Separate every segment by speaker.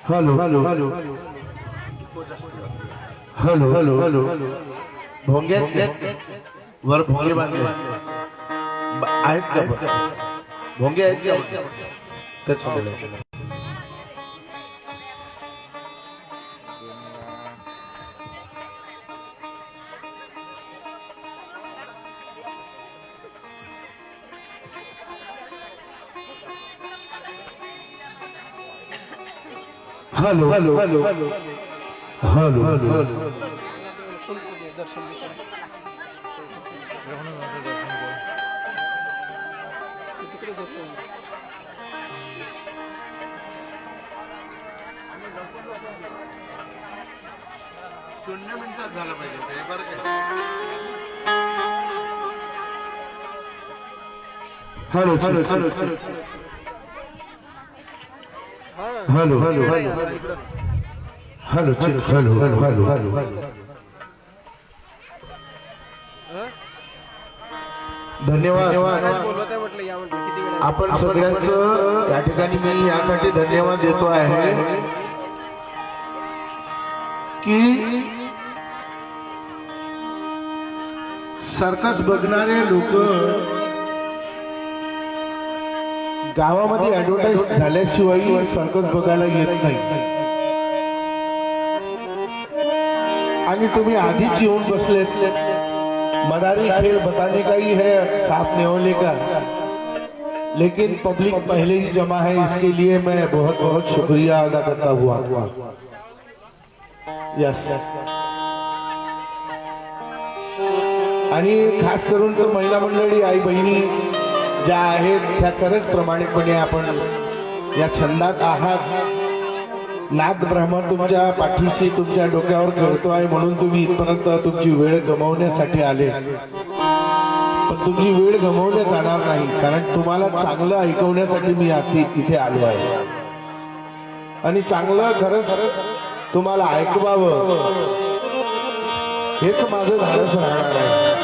Speaker 1: Hello hello hello hello hello hello भोंगे वर भोंगे बांधले आहेत का भोंगे आहेत का त्याच्यामुळे hello hello hello hello hello शून्य मिनिटात झाला पाहिजे hello hello hello hello hello hello hello hello hello hello hello धन्यवाद आपण सगळ्यांचं या ठिकाणी मी यासाठी धन्यवाद देतो आहे की सर्कस बघणारे लोक गावामध्ये ऍडव्हर्टाइज झाल्याशिवाय सर्कस बघायला येत नाही आणि तुम्ही आधीच येऊन बसले मदारी खेल बताने का ही है साफ नेवले का लेकिन पब्लिक पहले ही जमा है इसके लिए मैं बहुत बहुत शुक्रिया अदा करता हुआ यस आणि खास करून तर महिला मंडळी आई बहिणी ज्या आहेत त्या खरंच प्रामाणिकपणे आपण या छंदात आहात नाथ ब्राह्मण तुमच्या पाठीशी तुमच्या डोक्यावर खेळतो आहे म्हणून तुम्ही इथपर्यंत तुमची वेळ गमावण्यासाठी आले पण तुमची वेळ गमावल्या जाणार नाही कारण तुम्हाला चांगलं ऐकवण्यासाठी मी इथे आलो आहे आणि चांगलं खरंच तुम्हाला ऐकवावं हेच माझं धाडस राहणार आहे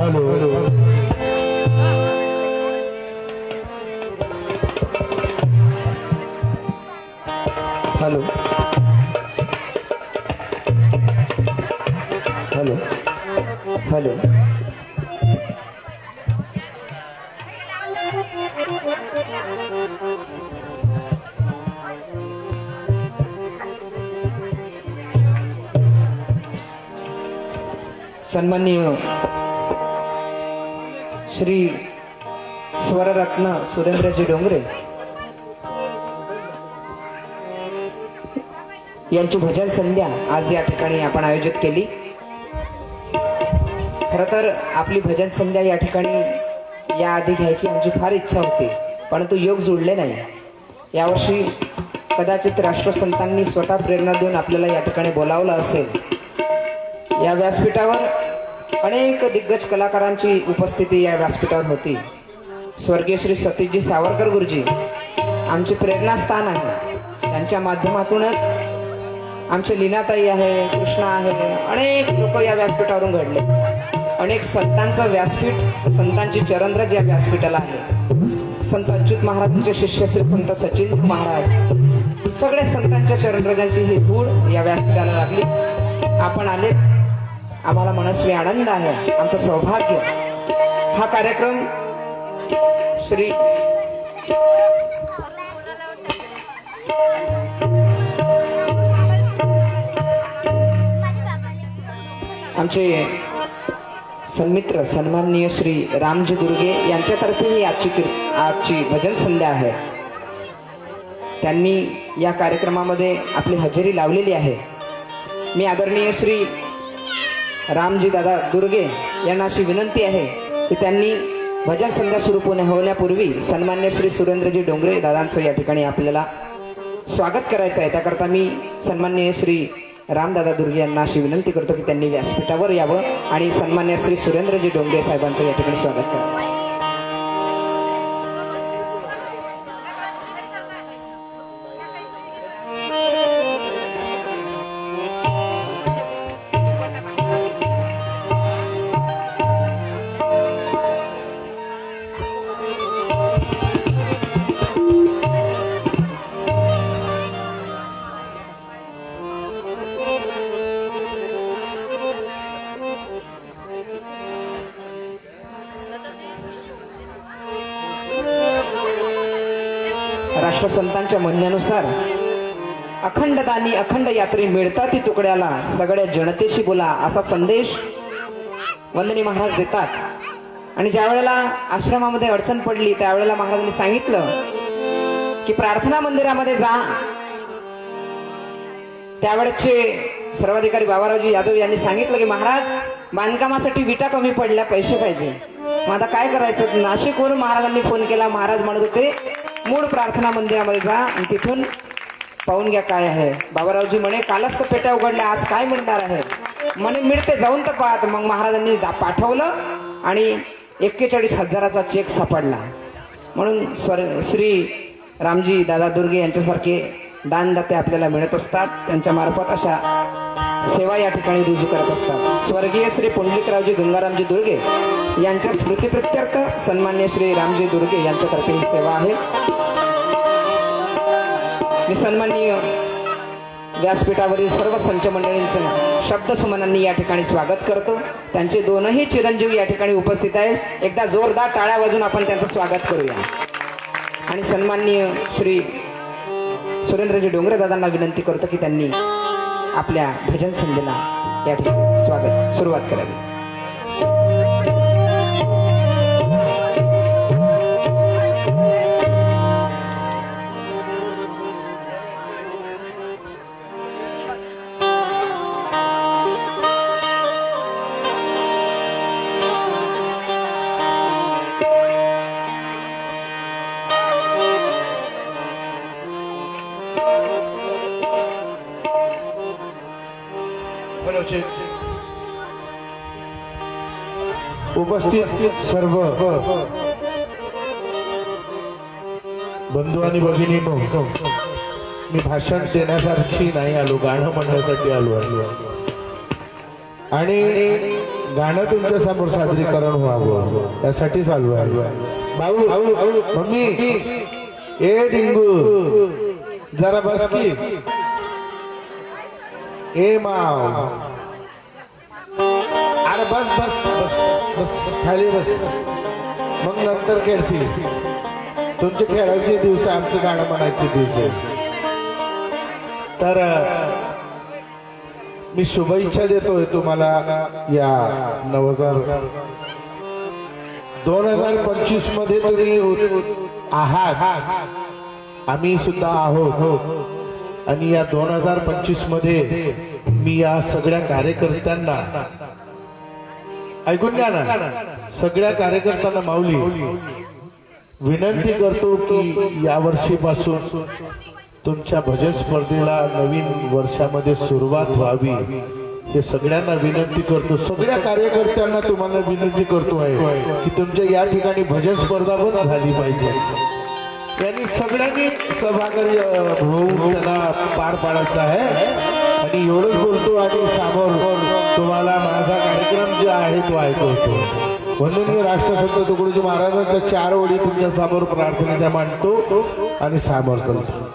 Speaker 1: hello hello hello hello hello
Speaker 2: सन्माननीय श्री स्वररत्न सुरेंद्रजी डोंगरे यांची भजन संध्या आज या ठिकाणी आपण आयोजित केली। खरं तर आपली भजन संध्या या ठिकाणी याआधी घ्यायची आमची फार इच्छा होती परंतु योग जुळले नाही। यावर्षी कदाचित राष्ट्रसंतांनी स्वतः प्रेरणा देऊन आपल्याला या ठिकाणी बोलावलं असेल। या व्यासपीठावर अनेक दिग्गज कलाकारांची उपस्थिती या व्यासपीठावर होती. स्वर्गीय श्री सतीशजी सावरकर गुरुजी आमचे प्रेरणास्थान आहे. त्यांच्या माध्यमातूनच आमचे लीनाताई आहे, कृष्णा आहे, अनेक लोक या व्यासपीठावरून घडले. अनेक संतांचं व्यासपीठ, संतांची चरणरज या व्यासपीठाला आहे. संत अच्युत महाराजांचे शिष्य श्री संत सचिन महाराज, सगळ्या संतांच्या चरणरजांची ही धूळ या व्यासपीठाला लागली. आपण आले, आम्हाला मनस्वी आनंद आहे, आमचं सौभाग्य. हा कार्यक्रम श्री आमचे सन्मित्र सन्माननीय श्री रामजी दुर्गे यांच्यातर्फे ही आजची भजन संध्या आहे. त्यांनी या कार्यक्रमामध्ये आपली हजेरी लावलेली आहे. मी आदरणीय श्री रामजी दादा दुर्गे यांना अशी विनंती आहे की त्यांनी भजन संध्या सुरू होण्यापूर्वी सन्मान्य श्री सुरेंद्रजी डोंगरे दादांचं या ठिकाणी आपल्याला स्वागत करायचं आहे. त्याकरता मी सन्मान्य श्री रामदादा दुर्गे यांना अशी विनंती करतो की त्यांनी व्यासपीठावर यावं आणि सन्मान्य श्री सुरेंद्रजी डोंगरे साहेबांचं या ठिकाणी स्वागत करावं. राष्ट्रसंतांच्या म्हणण्यानुसार अखंड दानी अखंड यात्री मिळतात ती तुकड्याला, सगळ्या जनतेशी बोला असा संदेश वंदनी महाराज देतात. आणि ज्या वेळेला आश्रमामध्ये अडचण पडली त्यावेळेला महाराजांनी सांगितलं की प्रार्थना मंदिरामध्ये जा. त्यावेळेचे सर्वाधिकारी बाबारावजी यादव यांनी सांगितलं की महाराज बांधकामासाठी विटा कमी पडल्या, पैसे पाहिजे. मग आता काय करायचं? नाशिकवरून महाराजांनी फोन केला. महाराज म्हणत होते मूळ प्रार्थना मंदिरामध्ये जा आणि तिथून पाहून घ्या काय आहे. बाबारावजी म्हणे कालच तर पेट्या उघडल्या, आज काय म्हणणार आहे? म्हणे मिळते, जाऊन तर पाहत. मग महाराजांनी पाठवलं आणि 41,000चा चेक सापडला. म्हणून श्री रामजी दादा दुर्गे यांच्यासारखे दानदाते आपल्याला मिळत असतात. त्यांच्या मार्फत अशा सेवा या ठिकाणी रुजू करत असतात. स्वर्गीय श्री पुंडलिकरावजी गंगारामजी दुर्गे यांच्या स्मृतीप्रित्यर्थ सन्मान्य श्री रामजी दुर्गे यांच्यातर्फे ही सेवा आहे. मी सन्माननीय व्यासपीठावरील सर्व संच मंडळींचं शब्दसुमनांनी या ठिकाणी स्वागत करतो. त्यांचे दोनही चिरंजीव या ठिकाणी उपस्थित आहेत. एकदा जोरदार टाळ्या वाजून आपण त्यांचं स्वागत करूया. आणि सन्माननीय श्री सुरेंद्रजी डोंगरे दादांना विनंती करतो की त्यांनी आपल्या भजन संध्येला या ठिकाणी सुरुवात करावी.
Speaker 1: उपस्थित सर्व बंधू आणि भगिनींनो, मी भाषण देण्यासाठी नाही आलो, गाणं म्हणण्यासाठी आलो. आणि गाणं तुमच्या समोर सादरीकरण व्हावं यासाठीच आलो आहे. भाऊ मम्मी ए डिंगू जरा बस की. ए माव अरे बस बस बस बस खाली बस, मग नंतर खेळशील. तुमचे खेळायचे दिवस, आमचं गाणं म्हणायचे दिवस. तर मी शुभेच्छा देतोय तुम्हाला या 2025 मध्ये तुम्ही आहात, आम्ही सुद्धा आहोत. आणि या 2025 मध्ये मी या सगळ्या कार्यकर्त्यांना ऐकून घ्या ना, सगळ्या कार्यकर्त्यांना माऊली विनंती करतो की या वर्षीपासून तुमच्या भजन स्पर्धेला नवीन वर्षामध्ये सुरुवात व्हावी हे सगळ्यांना विनंती करतो, सगळ्या कार्यकर्त्यांना तुम्हाला विनंती करतो आहे की तुमच्या या ठिकाणी भजन स्पर्धा पण झाली पाहिजे. त्यांनी सगळ्यांनी सहभागी होऊन त्यांना पार पाडायचा आहे. आणि एवढंच बोलतो आणि समोर तुम्हाला माझा कार्यक्रम जे आहे तो ऐकवतो. वंदनीय राष्ट्रसंत तुकडोजी महाराजांच्या 4 ओळी तुमच्या समोर प्रार्थनेच्या मांडतो आणि समोर चालतो.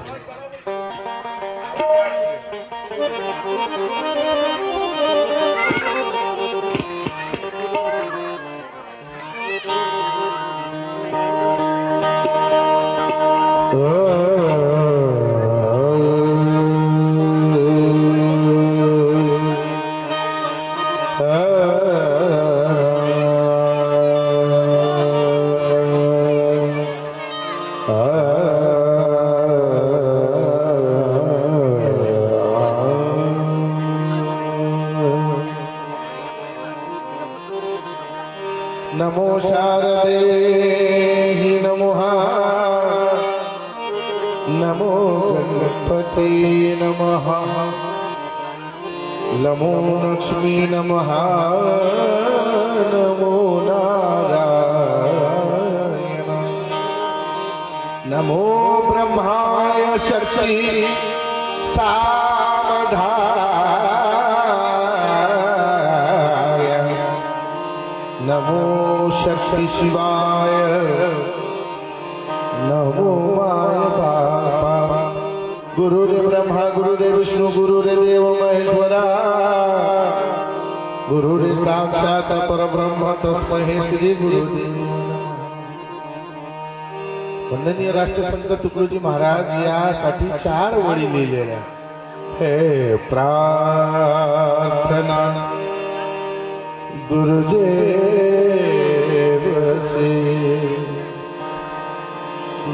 Speaker 1: नमो शारदे नमः नमो गणपते नमः नमो लक्ष्मी नमः नमो नारायण नमो ब्रह्माय शक्ति सामधाय नमो शक्ति शिवाय नमो माय बाबा गुरुदेव ब्रह्मा गुरुदेव विष्णु गुरुदेव महेश्वरा गुरुदेव साक्षात परब्रह्म तस्मै श्री गुरुदेव. वंदनीय राष्ट्रसंत तुकडोजी महाराज यासाठी 4 ओळी लिहिलेल्या. हे प्रार्थना गुरुदेव से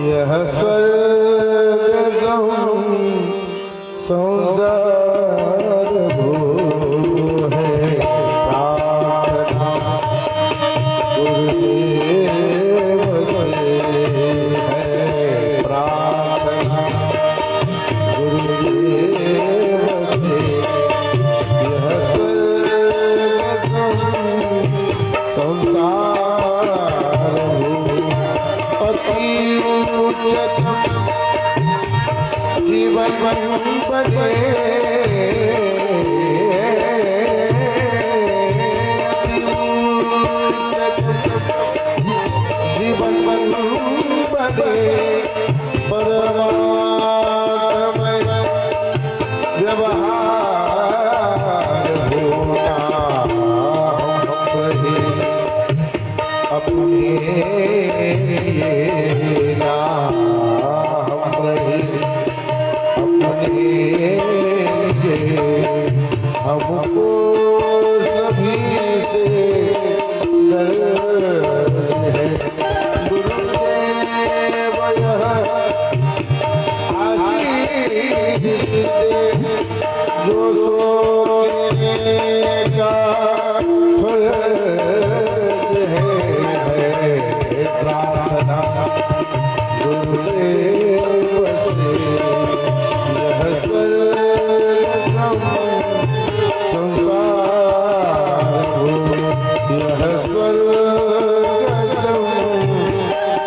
Speaker 1: यह स्वर्ग संसार भू है. प्रार्थना गुरुदेव से है. प्रार्थना गुरुदेव से यह स्वर्ग संसार अति उच्चतम जीवन बने जीवन बने परमात्मय व्यवहार होता अपने नाम अपने हमको सभी से दर्द है. गुरुदेव यह आशीष दे जो सोचने का फर्ज है. प्रार्थना गुरुदेव से यह स्वर्गम संसार यह स्वर्गम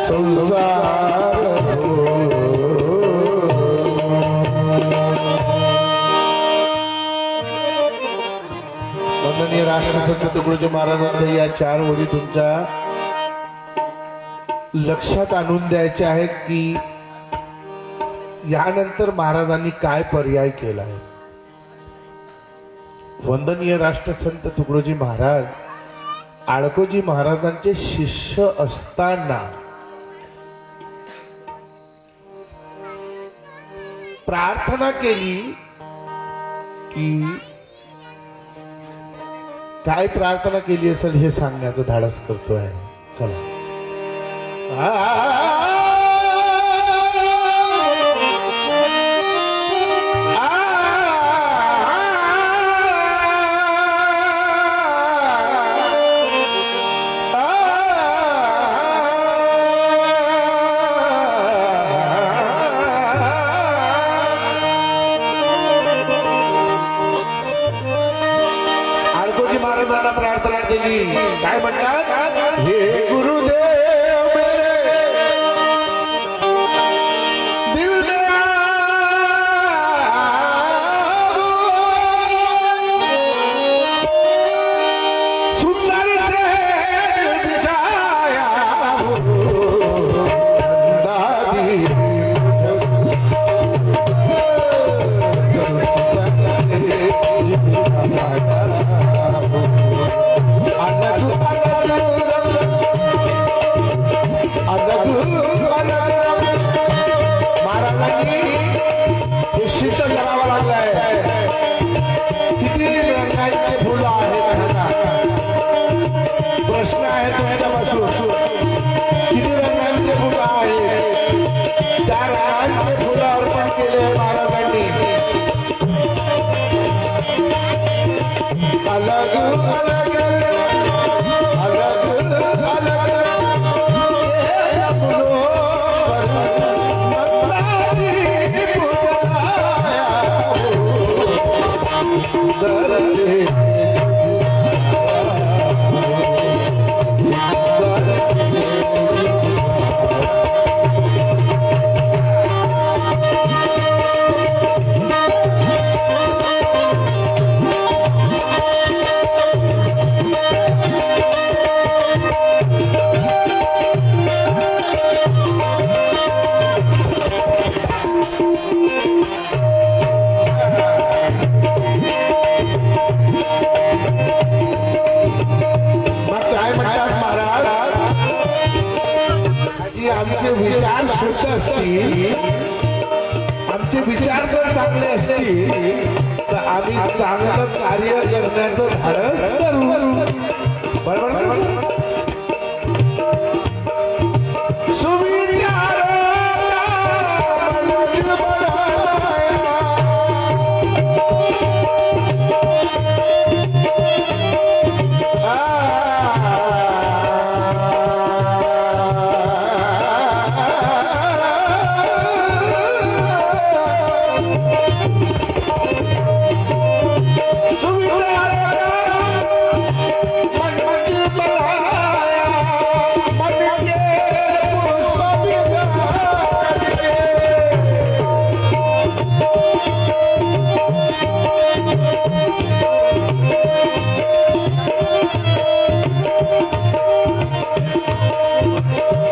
Speaker 1: संसार. वंदनीय राष्ट्रसंत तुकडोजी महाराजांच्या या 4 ओळी तुमच्या लक्षात आणून द्यायचे आहेत की यानंतर महाराजांनी काय पर्याय केला आहे. वंदनीय राष्ट्रसंत तुकडोजी महाराज आडकोजी महाराजांचे शिष्य असताना प्रार्थना केली की काय प्रार्थना केली असेल हे सांगण्याचं धाडस करतोय. चला. काय म्हणतात हे गुरुदेव मेरे दिल में सुंदर से बिठाया दादी महाराजांनी हे सिद्ध करावं लागलंय किती रंगांचे फुलं आहेत सांगा प्रश्न आहे तो ह्याच्यापासून किती रंगांचे फुलं आहेत त्या रंगांचे फुलं अर्पण केले महाराजांनी अलग अलग अलग अलग ये फुलों पर मस्तानी बुलाया दर्द आमचे विचार शुद्ध असतील आमचे विचार जर चांगले असतील तर आम्ही चांगलं कार्य करण्याचं धाडस करू बरोबर सुविचार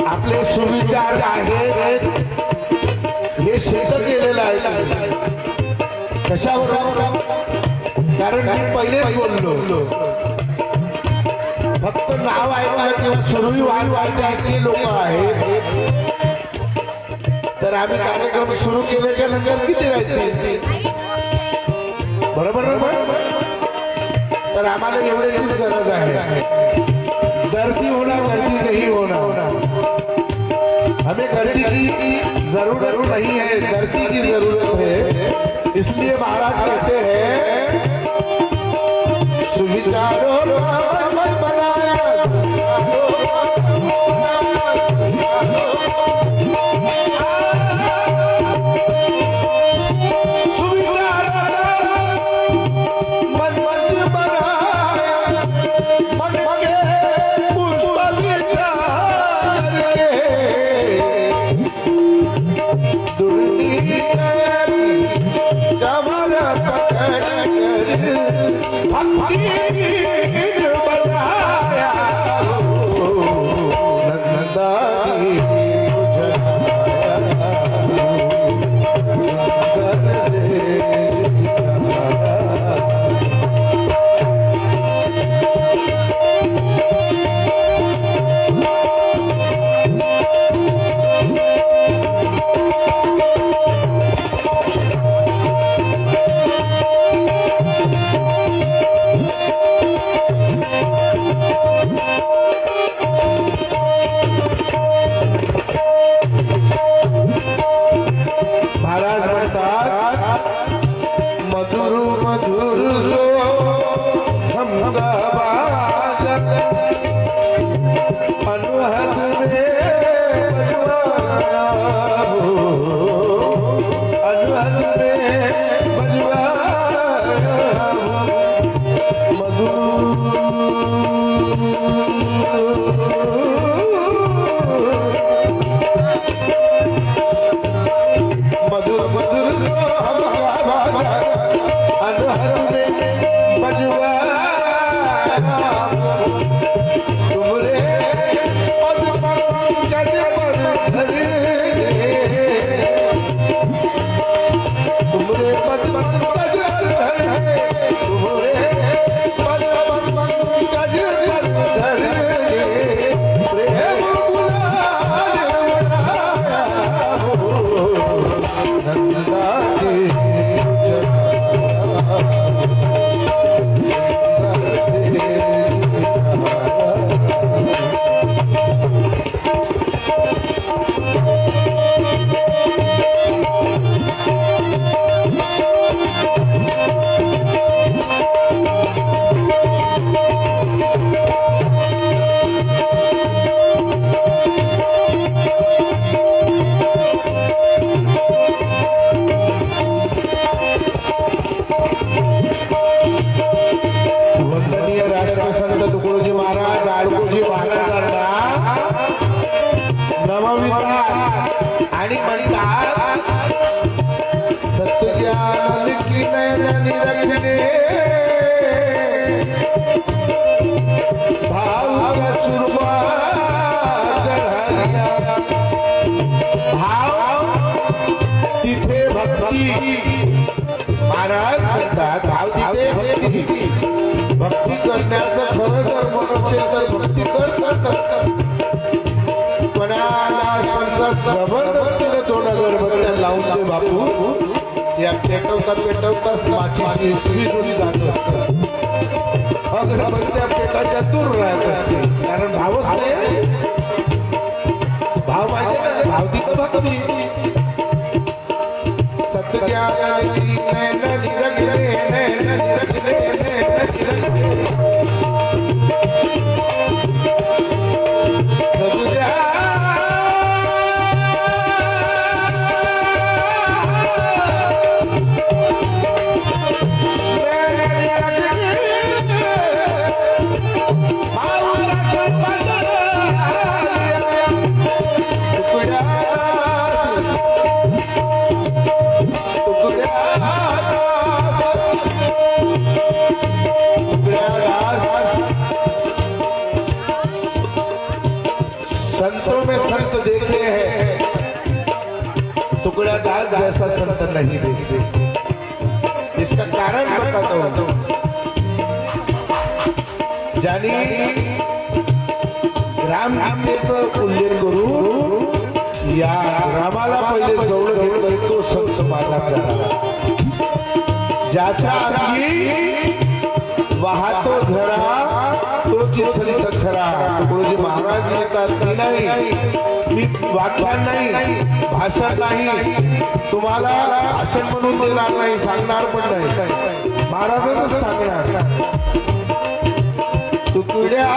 Speaker 1: आपले सुविचार आहेत हे सिद्ध केलेलं आहे कशावर कारण मी पहिलेच बोललो फक्त नाव ऐकलं किंवा सुरुवात वाजवायचे लोक आहेत तर आम्ही कार्यक्रम सुरू केल्याच्या नंतर किती राहते बरोबर तर आम्हाला एवढ्याचीच गरज आहे गर्दी होना गर्दी नहीं होना हमें गर्दी की जरूरत नहीं है गर्दी की जरूरत है इसलिए महाराज कहते हैं सुविचारों मन बनाया की नयन निरखने भाव का सुरमा चढाया भाव तिथे भक्ती महाराज म्हणतात भाव तिथे भक्ती भक्ती करण्याचं खरं जर मन असेल तर भक्ती कर कोणाला समजा जबरदस्तीने दोन अगरबत्त्या लावून दे बापू या पेटवताच माचीची सुई जात असते अगरबत्त्या पेटाच्या दूर राहत असते कारण भावच नाही भाव पाहिजे भाव तिथं भक्ती सत्याग्रही नैन निरखने नैन निरखने नैन निरखने सदुजा संतों में संत देखते हैं टुकड़ा दास जैसा संत नहीं देखते इसका कारण बताता हूं ज्यांनी रामगीतेचं उल्लेख करू या रामाला पहिले जवळ घेतलं तो संत मानला जाणार ज्याच्या अंगी वाहतो झरा तो चिंतनीचा खरा तुकडोजी महाराज लिहितात की नाही मी व्याख्यान नाही भाषण नाही तुम्हाला भाषण म्हणून देणार नाही सांगणार पण नाही महाराजच सांगणार तुकड्या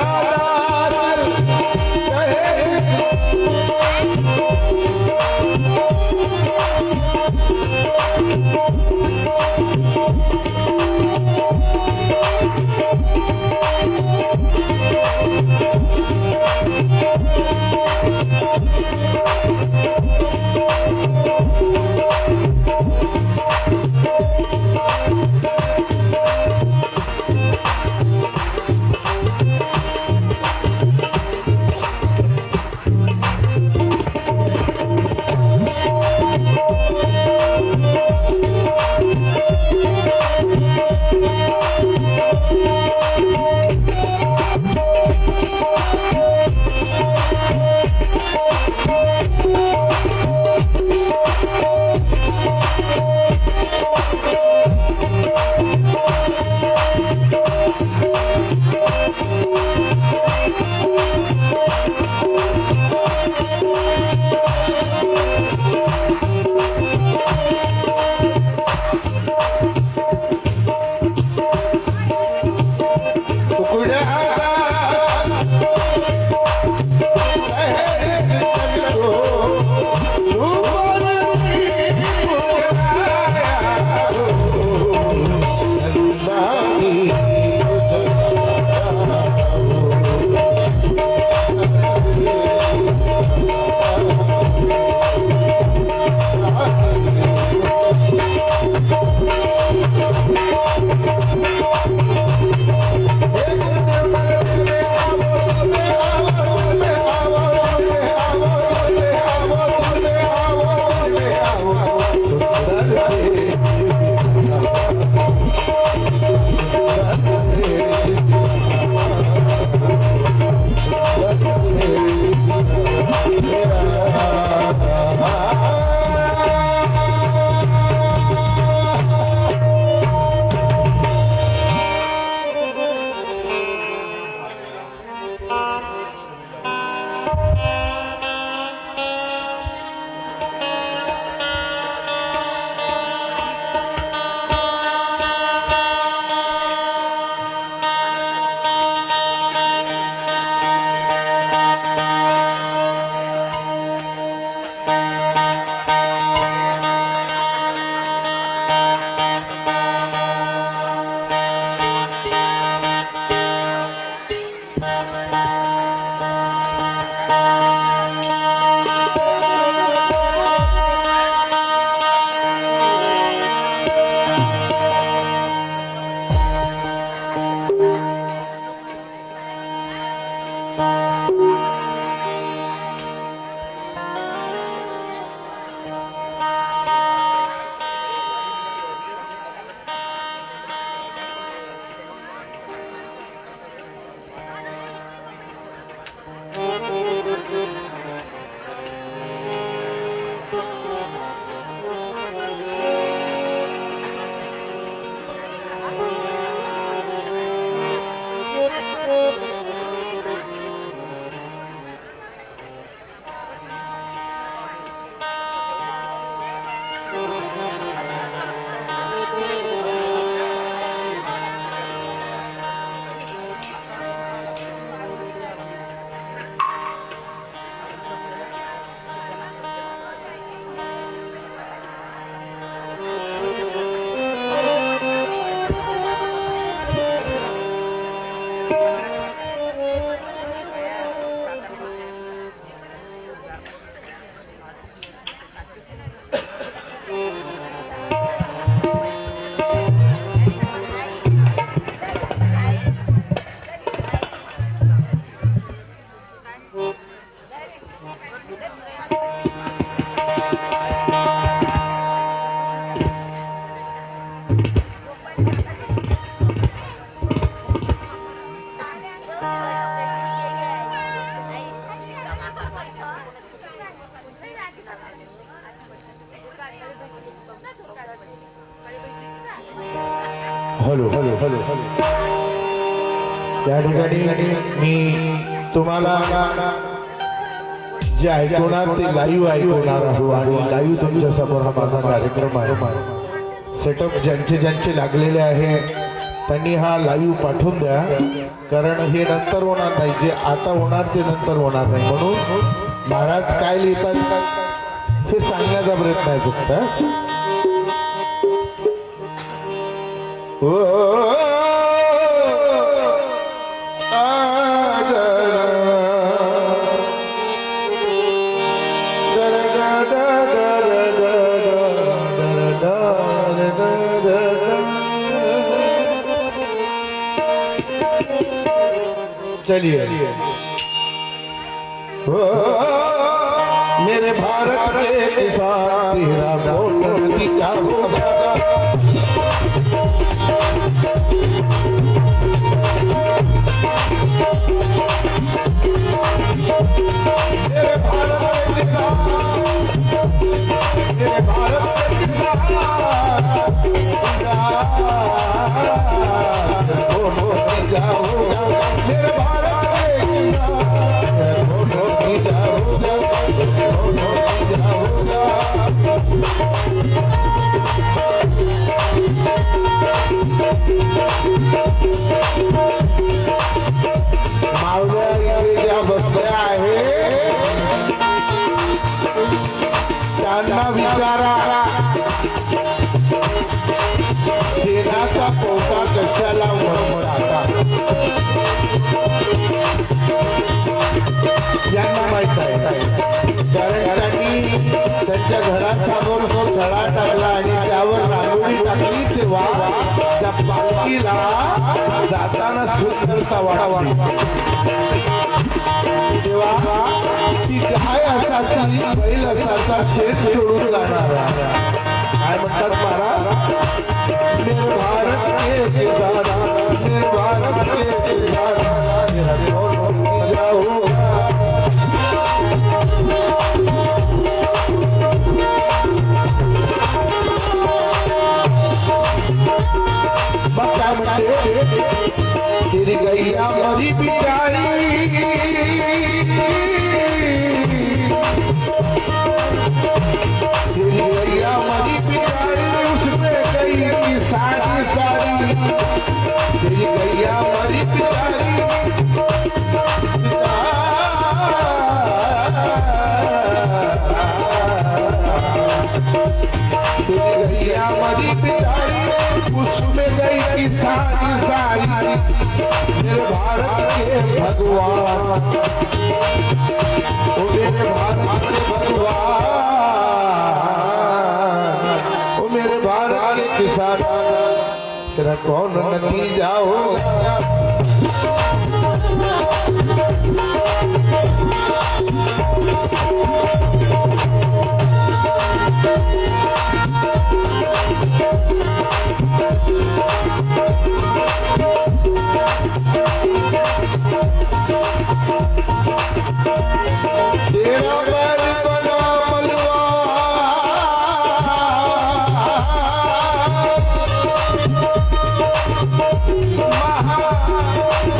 Speaker 1: हॅलो हॅलो हॅलो त्या ठिकाणी मी तुम्हाला जे ऐकवणार ते लाईव्ह ऐकवणार आहोत आणि लाईव्ह तुमच्या समोर हा माझा कार्यक्रम आहे. सेटअप ज्यांचे ज्यांचे लागलेले आहे त्यांनी हा लाईव्ह पाठवून द्या, कारण हे नंतर होणार नाही, जे आता होणार ते नंतर होणार नाही. म्हणून महाराज काय लिहितात हे सांगण्याचा प्रयत्न आहे फक्त. चलिए मेरे भारत के किसान तेरा वोट नदी क्या होगा. मेरे भारत के किसान, मेरे भारत के किसान जाओगा. मेरे भारत के मावळ्या ज्या बसल्या आहेत त्यांना विचारा सेनाचा पोटा कशाला मळमळाला. यांना माहित आहे, कारण त्यांनी त्यांच्या घरासमोर जो थडा टाकला आणि त्यावर रांगोळी टाकली तेव्हा त्या पालखीला जाताना सुंदरता वाढवा. तेव्हा ती गाय असायची, बैल असायचा, शेत सोडून जाणार. काय म्हणतात महाराज, मेरे भारत के किसान, मेरे भारत के किसान मेरा सोन जाओ. तेरी गैया मरी पिटाई, तेरी गैया मरी पिटाई, उसमें गई सारी सारी. तेरी गैया मरी पिटाई, तेरी गैया मरी पिटाई, उसमें गई की सारी सारी. मेरे भारत के भगवान, ओ मेरे भारत के भगवान, ओ मेरे भारत के किसान तेरा कौन नतीजा होगा. तेरा बैल बना बलवान,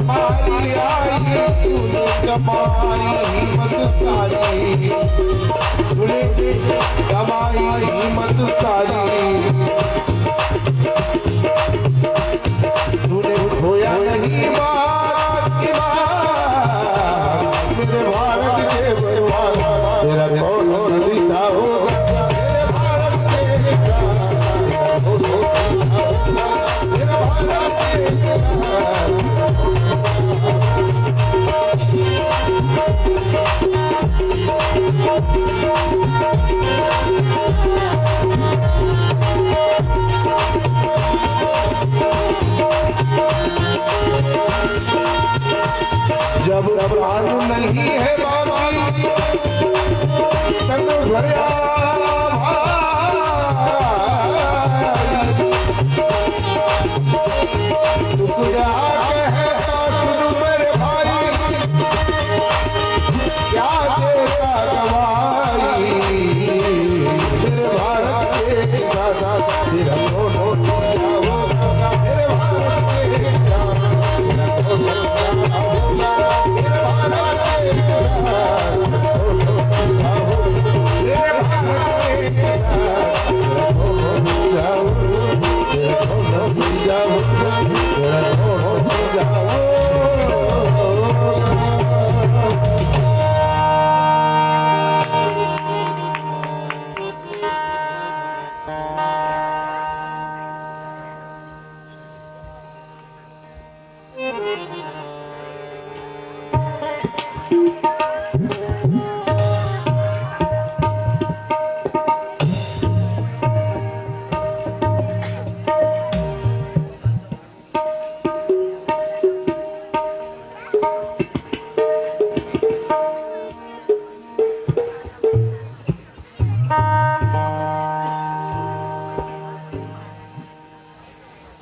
Speaker 1: महामारी आई तूने कमाई हिम्मत सारी, तूने कमाई हिम्मत सारी. तूने खोया नहीं बात की बात, मेरे भारत के भगवान तेरा कौन नतीजा होगा. मेरे भारत के किसान, मेरे भारत के किसान. जब प्राण नहीं है बाकी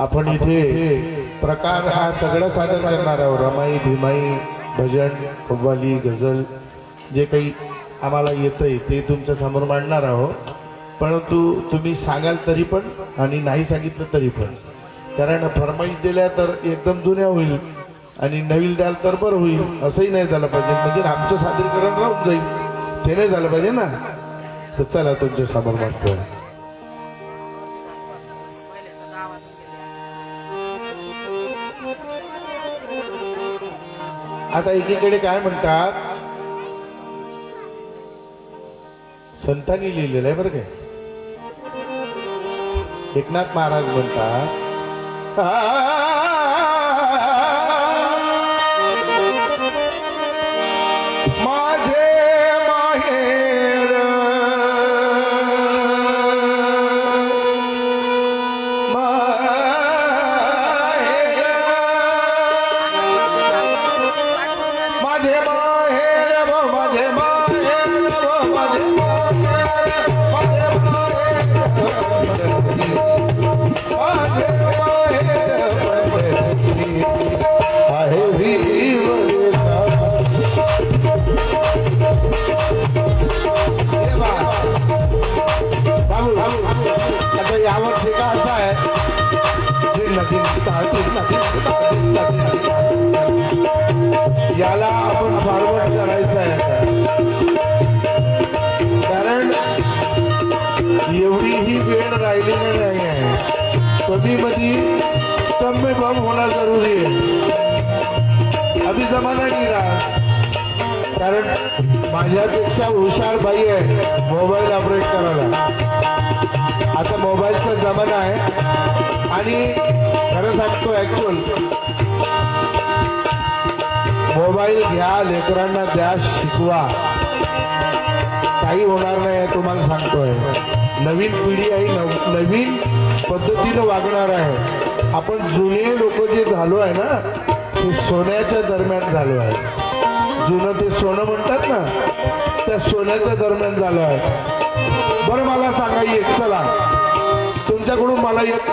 Speaker 1: आपण इथे प्रकार हा सगळं सादर करणार आहोत. रमाई, भीमाई, भजन, कव्वाली, गझल जे काही आम्हाला येतंय ते तुमच्या समोर मांडणार आहोत. परंतु तुम्ही सांगाल तरी पण आणि नाही सांगितलं तरी पण, कारण फरमाईश दिल्या तर एकदम जुन्या होईल आणि नवीन द्याल तर बरं होईल. असंही नाही झालं पाहिजे, म्हणजे आमचं सादरीकरण राहून जाईल. ते नाही झालं पाहिजे ना. तर चला तुमच्या समोर मांडतोय. आता एकीकडे काय म्हणतात, संतांनी लिहिलेलं आहे बरं काय. एकनाथ महाराज म्हणतात, माझे माहेर माझे माहेर माझे माहेर माझे आहे आता यावर ठिका असा आहे, याला आपण फॉरवर्ड करायचं आहे आता. कारण एवढी ही वेळ राहिलेली नाही आहे. कधी मधी तब में बम होना जरूरी है. अभी जमाना नहीं रहा. कारण माझ्यापेक्षा हुशार बाई आहे मोबाईल ऑपरेट करायला. आता मोबाईलचा जमाना आहे आणि खरं सांगतो ऍक्च्युअल मोबाईल घ्या, लेकरांना द्या, शिकवा. काही होणार नाही तुम्हाला सांगतोय. नवीन पिढी आहे, नवीन पद्धतीनं वागणार आहे. आपण जुने लोक जे झालो आहे ना, ते सोन्याच्या दरम्यान झालो आहे. जुनं ते सोनं म्हणतात ना, त्या सोन्याच्या दरम्यान झालो आहे. बरं मला सांगा एक, चला तुमच्याकडून मला एक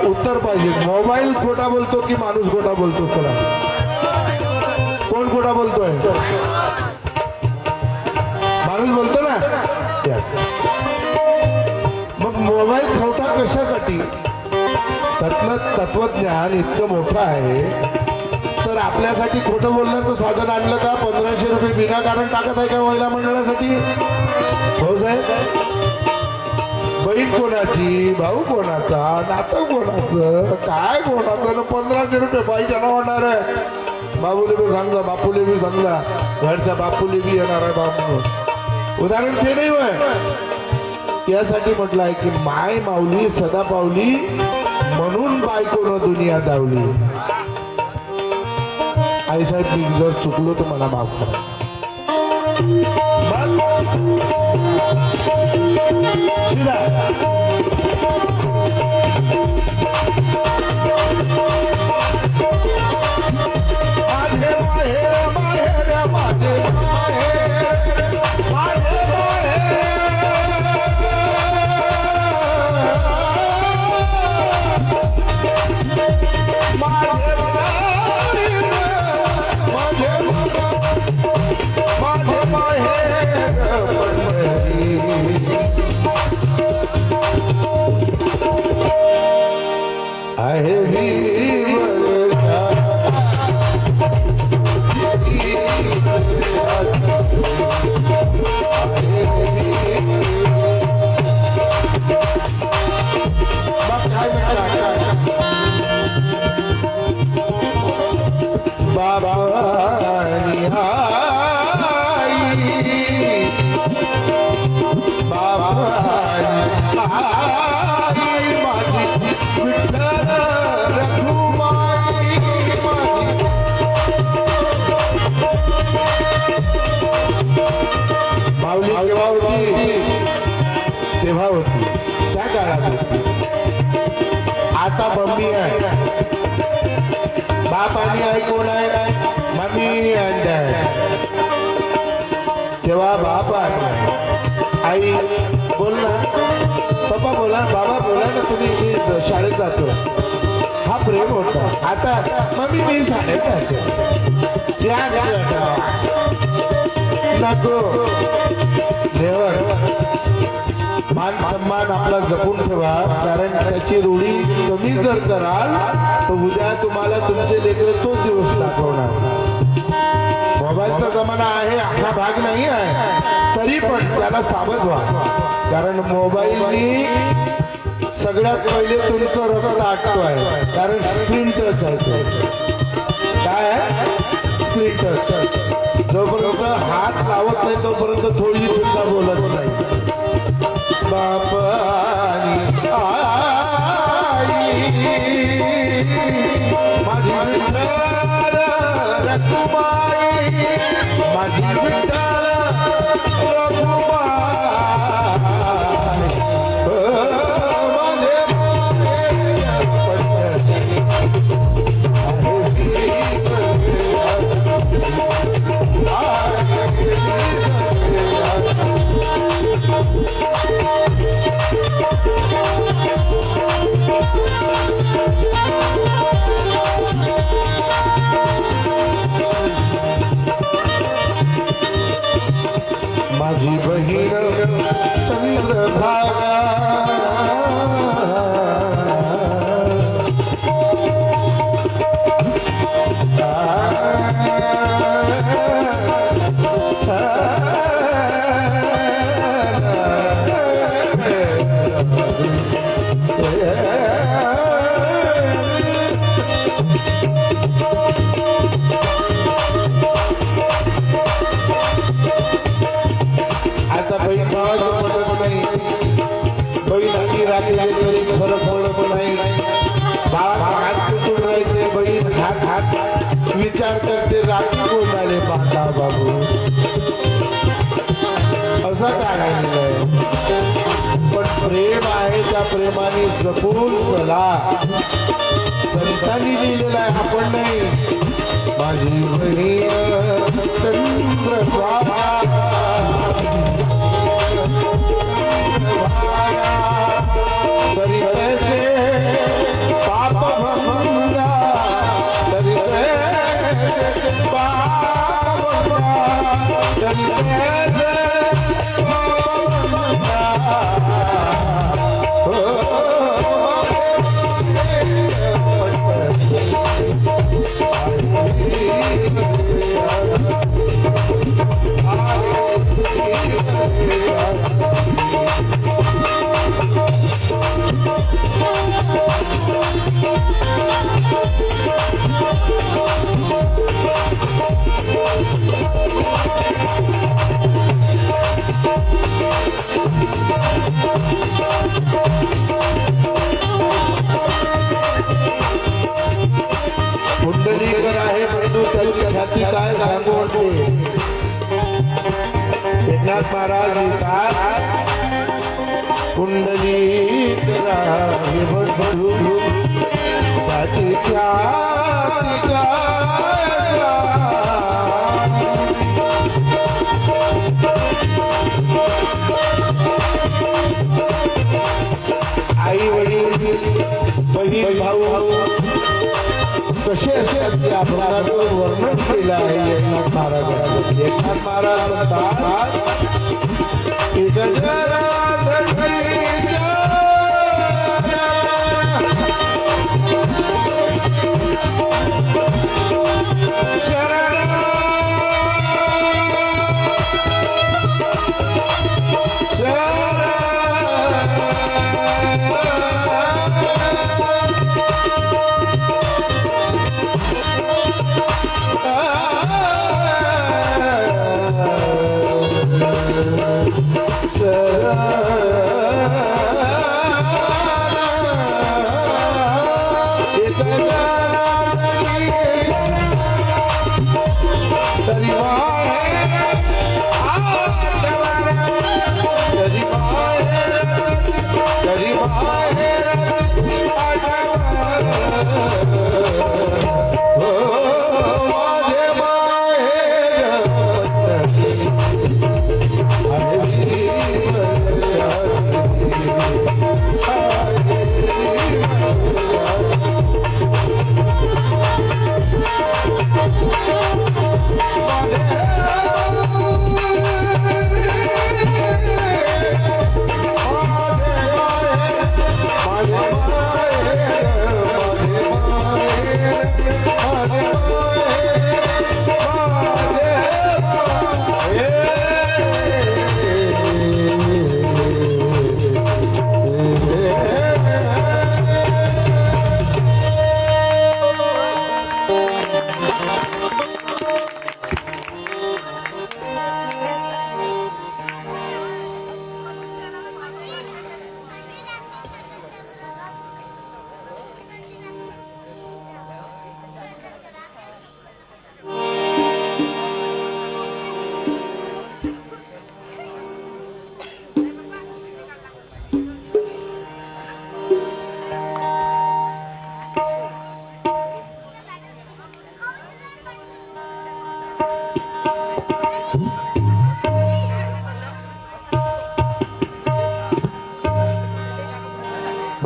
Speaker 1: उत्तर पाहिजे. मोबाईल खोटा बोलतो की माणूस खोटा बोलतो? चला, कोण खोटा बोलतोय? माणूस बोलतो ना. यस. मग मोबाईल खोटा कशासाठी? तत्वज्ञान इतकं मोठं आहे तर आपल्यासाठी खोटं बोलण्याचं साधन आणलं का? 1500 रुपये विनाकारण टाकत आहे का महिला मंडळासाठी? हो साहेब. बहीण कोणाची, भाऊ कोणाचा, नातं कोणाचं, काय कोणाचं, 1500 रुपये पाहिजे ना होणार आहे. बाबूले बी सांगला, बापूले बी सांगला, घरच्या बापूले बी येणार आहे बापू. उदाहरण ते नाही होय. यासाठी म्हटलं आहे की माय माऊली सदा पावली, म्हणून बायकोनं दुनिया दावली. आईसाहेब मी जर चुकलो तर मला माफ करा. शिरा माझे माहेर माहेर माझे माहेर माझे तेव्हा होती, त्या काळात होती. आता मम्मी आहे, बाप आणि आई कोण आहे? मम्मी आणि डॅड. तेव्हा बाप आहे, आई बोल ना, पप्पा बोला, बाबा बोला ना, तुम्ही शाळेत जातो. हा प्रेम होता. आता मम्मी मी सांगत नको देवर मान सन्मान आपला जपून ठेवा, कारण त्याची रूढी कमी जर कराल तर उद्या तुम्हाला तुमचे लेकर तोच दिवस दाखवणार. मोबाईलचा जमाना आहे, हा भाग नाही आहे, तरी पण त्याला सावध व्हा, कारण मोबाईलनी सगळ्यात पहिले तुमचं रक्त आटतो आहे, कारण स्क्रीन टच आहे ते. काय आहे स्क्रीन टच. जोपर्यंत हात लावत नाही तोपर्यंत थोडी सुद्धा बोलत नाही. बाप आणि आई माझी विठ्ठल रखुमाई, माझी विठ्ठल रखुमाई. माझी बहीण चंद्रभागा आता बहीण भावाचं पटत नाही, बहीण आणि राखीचे तरी फरक पडत नाही. भावा हात तुटून राहायचे, बहीण हात हात विचार करते राखी कोण आले पाहता बाबू. असं काय आहे, पण प्रेम आहे त्या प्रेमाने जपून चला. संतांनी लिहिलेलं आहे, आपण नाही. माझी बहीण चंद्रभागा तरी कैसे पाप भंगा, तरी कैसे पाप भंगा, तरी कैसे पाप भंगा. पुंडलीकर आहे परंतु त्याची ख्याती काय सांगू वाटते. एकनाथ महाराज लिहितात, पुंडलीकर आहे परंतु त्याची ख्याती काय. आई वडील बहीण भाऊ कसे असे असते आपल्याला वर्णन केलं आहे एकनाथ महाराजांनी. एकनाथ महाराज म्हणतात की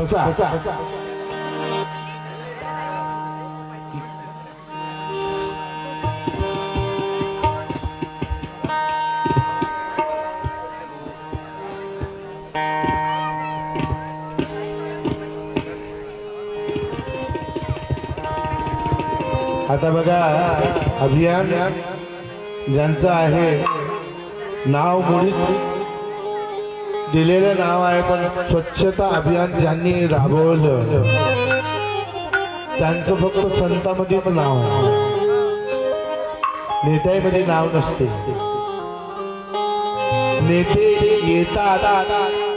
Speaker 1: बसा. आता बघा, अभियान ज्यांचं आहे नाव मुळीच दिलेलं नाव आहे, पण स्वच्छता अभियान ज्यांनी राबवलं त्यांचं फक्त संतांमध्येच नाव आहे, नेत्यामध्ये नाव नसते. नेते येतात,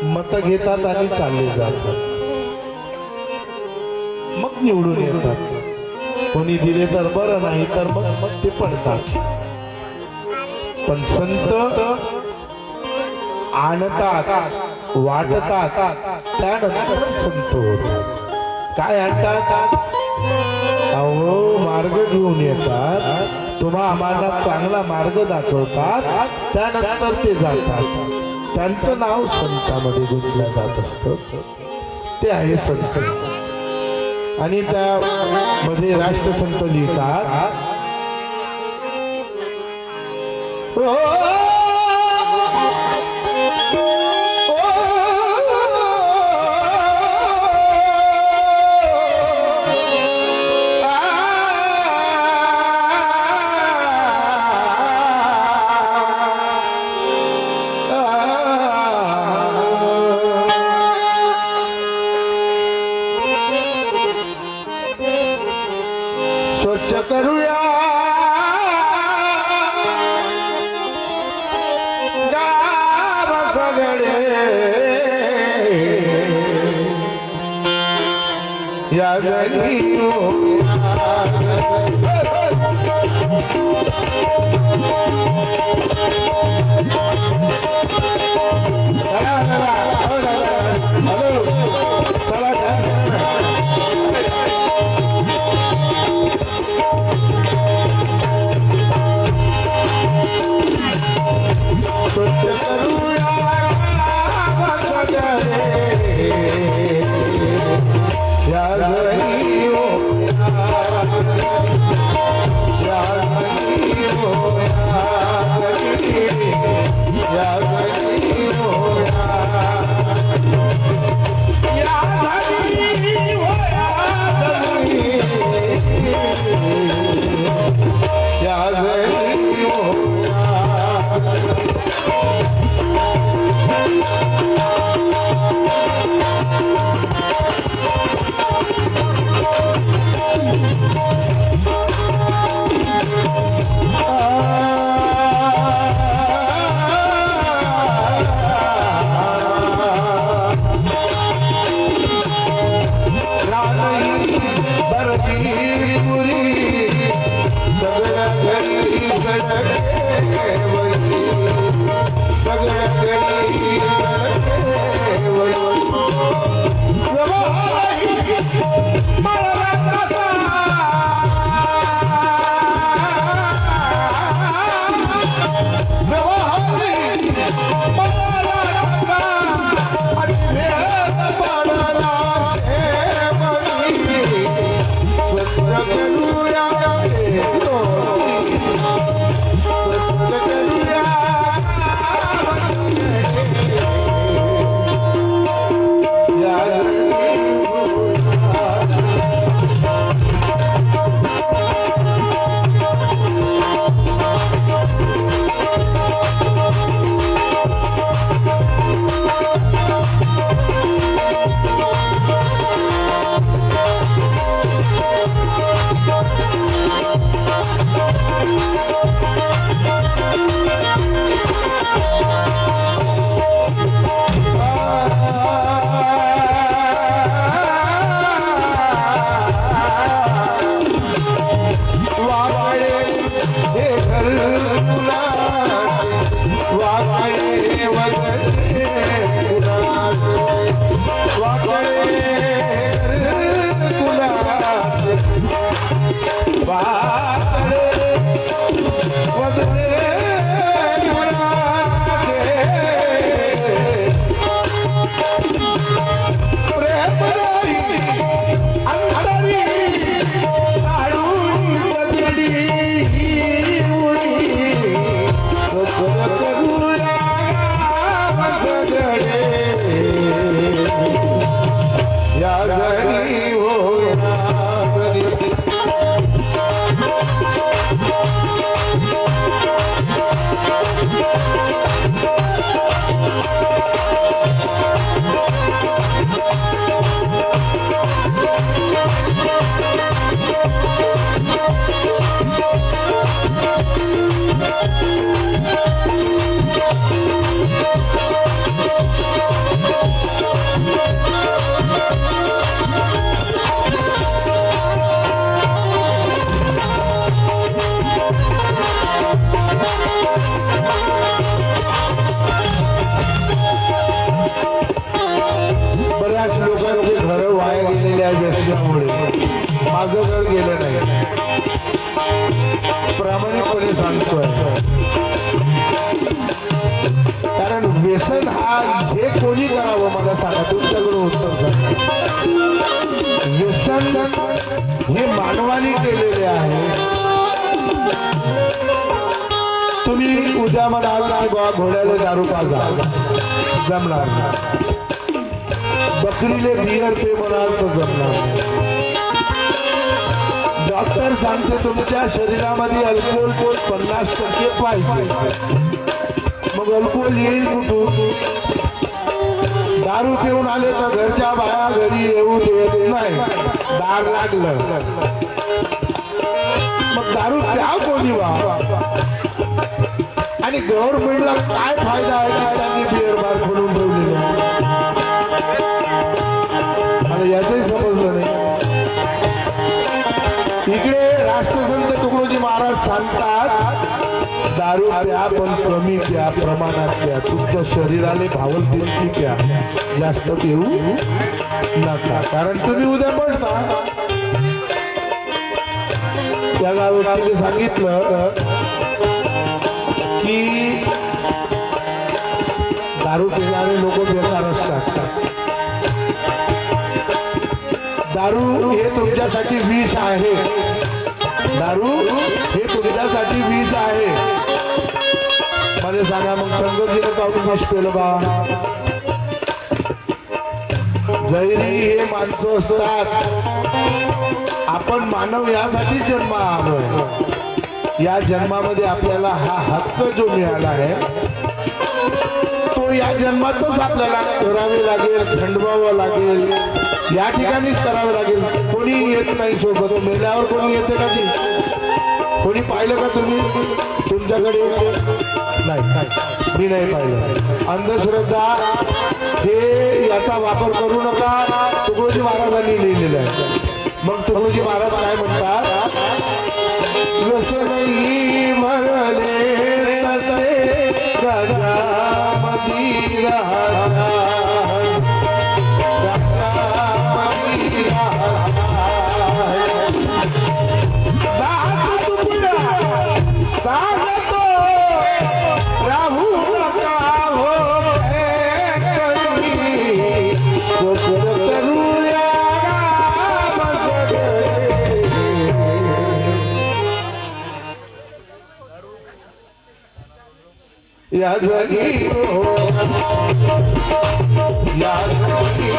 Speaker 1: मत घेतात आणि चालले जातात, मग निवडून येतात. कोणी दिले तर बरं, नाही तर मग ते पडतात. पण संत आणतात, वाटतात, त्यानंतर संत होतात. काय आणतात? अहो, मार्ग घेऊन येतात, तुम्हा आम्हाला चांगला मार्ग दाखवतात, त्यानंतर ते जातात. त्यांचं नाव संतांमध्ये गुंतलं जात असतं. ते आहे संत. आणि त्यामध्ये राष्ट्रसंत लिहितात, स्वच्छ करूया गाव सगळे, या जगी प्रेम माझं घर गेलं नाही, प्रामाणिकपणे सांगतोय. कारण व्यसन हा हे कोणी करावं मला सांगा, तुमच्याकडून उत्तर सांगा. व्यसन हे मानवाने केलेले आहे. तुम्ही उद्या म्हणाल की बाबा घोड्याला दारू पाजा, जमणार नाही. बकरीले बियर पे म्हणाल तर जमणार नाही. डॉक्टर सांगते तुमच्या शरीरामध्ये अल्कोहोल 50% पाहिजे. मग अल्कोहोल येईल कुठून? दारू पिऊन आले तर घरच्या बाया घरी येऊ देत नाही, दार लागलं. मग दारू प्या कोणी वा? आणि गव्हर्नमेंटला काय फायदा आहे की त्यांनी बिअर बार खोलून ठेवलेले? मला याचंही समजलं नाही. इकडे राष्ट्रसंत तुकडोजी महाराज सांगतात दारू प्या पण कमी प्या, प्रमाणात प्या. तुमच्या शरीराला भावल तितकी प्या, जास्त पिऊ नका. कारण तुम्ही उद्या पडता. त्या गावाने सांगितलं की दारू पिणारे लोक बेकार असतात. दारू हे तुमच्यासाठी विष आहे. दारू हे तुमच्यासाठी विष आहे. मला सांगा मग शंकरजीने काढून विष पेलं बा? जैरी हे माणसं असतात. आपण मानव यासाठी जन्म आलोय. या जन्मामध्ये आपल्याला हा हक्क जो मिळाला आहे तो या जन्मातच आपल्याला करावे लागेल, खंडवावं लागेल, या ठिकाणीच करावं लागेल. कोणी येत नाही सोबत. मेल्यावर कोणी येते का? ती कोणी पाहिलं का तुम्ही? तुमच्याकडे नाही, मी नाही पाहिलं. अंधश्रद्धा हे याचा वापर करू नका, तुकडोजी महाराजांनी लिहिलेलं आहे. मग तुकडोजी महाराज काय म्हणतात? व्यसनही मरले तसे गजामती राजा, गजामती राजा. सांगतो राहू नका हो करूया या जगी हो, या जगी हो, या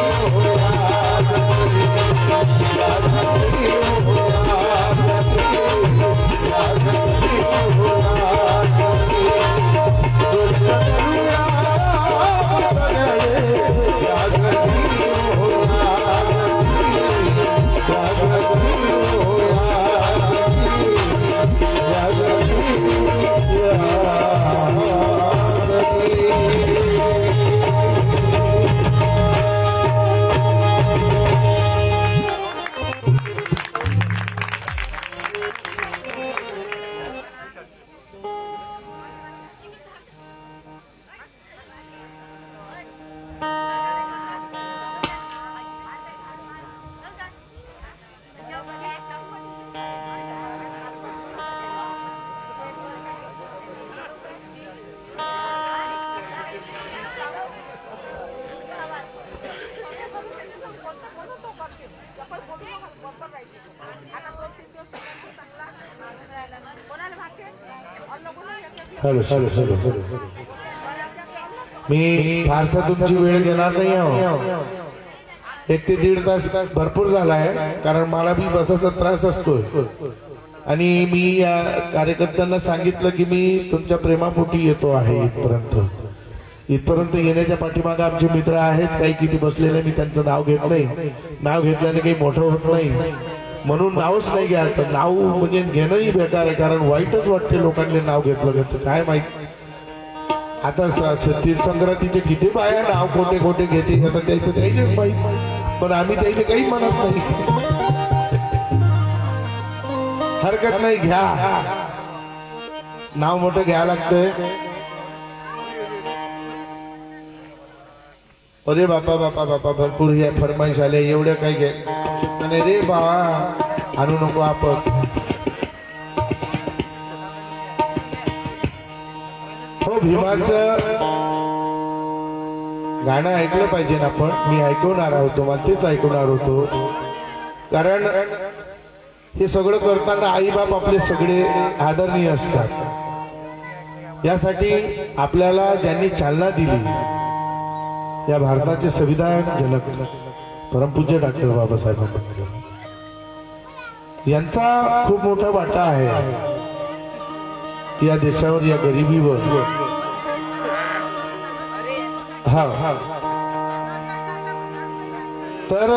Speaker 1: जगी हो, हॅलो हॅलो हॅलो हॅलो. मी फारसा तुमची वेळ घेणार नाही आहो. 1 ते 1.5 तास भरपूर झाला आहे. कारण मला बी बसाचा त्रास असतोय. आणि मी या कार्यकर्त्यांना सांगितलं की मी तुमच्या प्रेमापोटी येतो आहे. इथपर्यंत येण्याच्या पाठीमागे आमचे मित्र आहेत. काही किती बसलेले, मी त्यांचं नाव घेत नाही. नाव घेतल्याने काही मोठं होत नाही म्हणून नावच नाही घ्यायचं. नाव म्हणजे घेणंही बेकार आहे. कारण वाईटच वाटते लोकांनी नाव घेतलं काय माहित. आता तीर्थसंक्रांतीचे किती बाया नाव कोठे कोठे घेते आता त्याचं त्याचेच माहित. पण आम्ही त्याचे काही म्हणत नाही. हरकत नाही, घ्या. नाव मोठं घ्या लागतंय. अरे बापा बापा बापा, भरपूर या फरमाईश आल्या. एवढ्या काय घ्या नाही रे बाबा आणू नको आपण. हो भीमाचं गाणं ऐकलं पाहिजे ना आपण. मी ऐकवणार होतो, मला तेच ऐकवणार होतो. कारण हे सगळं करताना आई बाप आपले सगळे आदरणीय असतात. यासाठी आपल्याला ज्यांनी चालना दिली या भारताचे संविधान जनक परमपूज्य डॉक्टर बाबासाहेब आंबेडकर यांचा खूप मोठा वाटा आहे या देशावर, या गरिबीवर. हा तर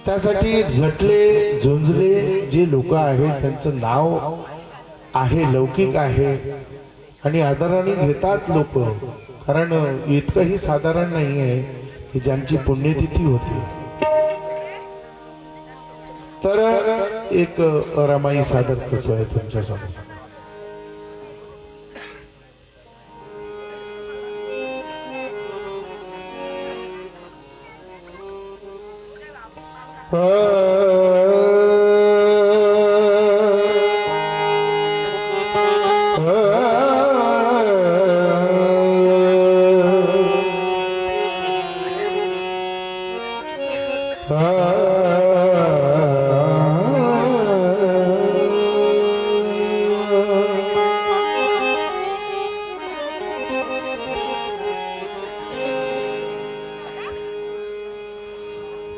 Speaker 1: त्यासाठी झटले झुंजले जे लोक आहेत त्यांचं नाव आहे, लौकिक आहे आणि आदराने घेतात लोक. कारण इतकंही साधारण नाही आहे की ज्यांची पुण्यतिथी होती. तर एक रमाई सादर करतोय तुमच्यासमोर.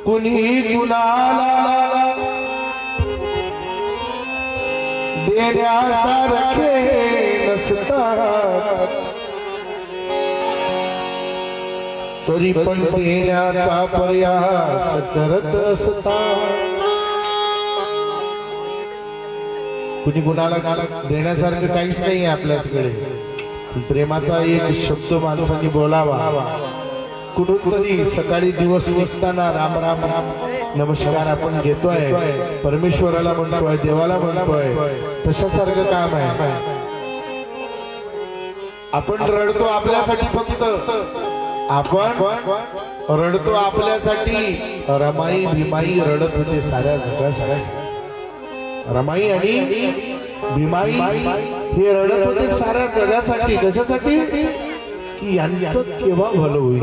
Speaker 1: कुणी कुणाला देण्यासारखे नसतात, तरी पण देण्याचा प्रयास करत असतात. कुणी कुणाला देण्यासारखं काहीच नाही आपल्याकडे. प्रेमाचा एक शब्द माणसाने बोलावा. कुठूनतरी सकाळी दिवस निघताना राम राम राम नमस्कार आपण घेतोय, परमेश्वराला म्हणतोय, देवाला म्हणतोय. तशासारखं काम आहे. आपण रडतो आपल्यासाठी, फक्त आपण रडतो आपल्यासाठी. रमाई भीमाई रडत होते साऱ्या जगासाठी. रमाई आणि भीमाई हे रडत होते साऱ्या जगासाठी. कशासाठी? की यांचं केव्हा भलं होईल.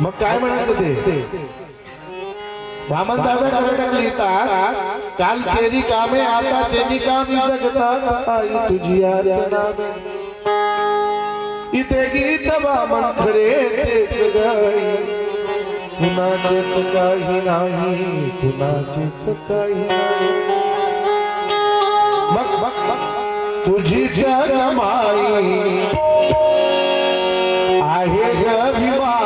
Speaker 1: मग काय म्हणायचं ते वामन दादा खरं लिहितात, काल चेरी कामे आता चेनी कामी जगतात आई तुझी नामे. इथे गीत वामन खरे तेच गाई, कुणाचेच काही नाही, कुणाचेच काही नाही. मग तुझी जगमाई आहे गभिमाई.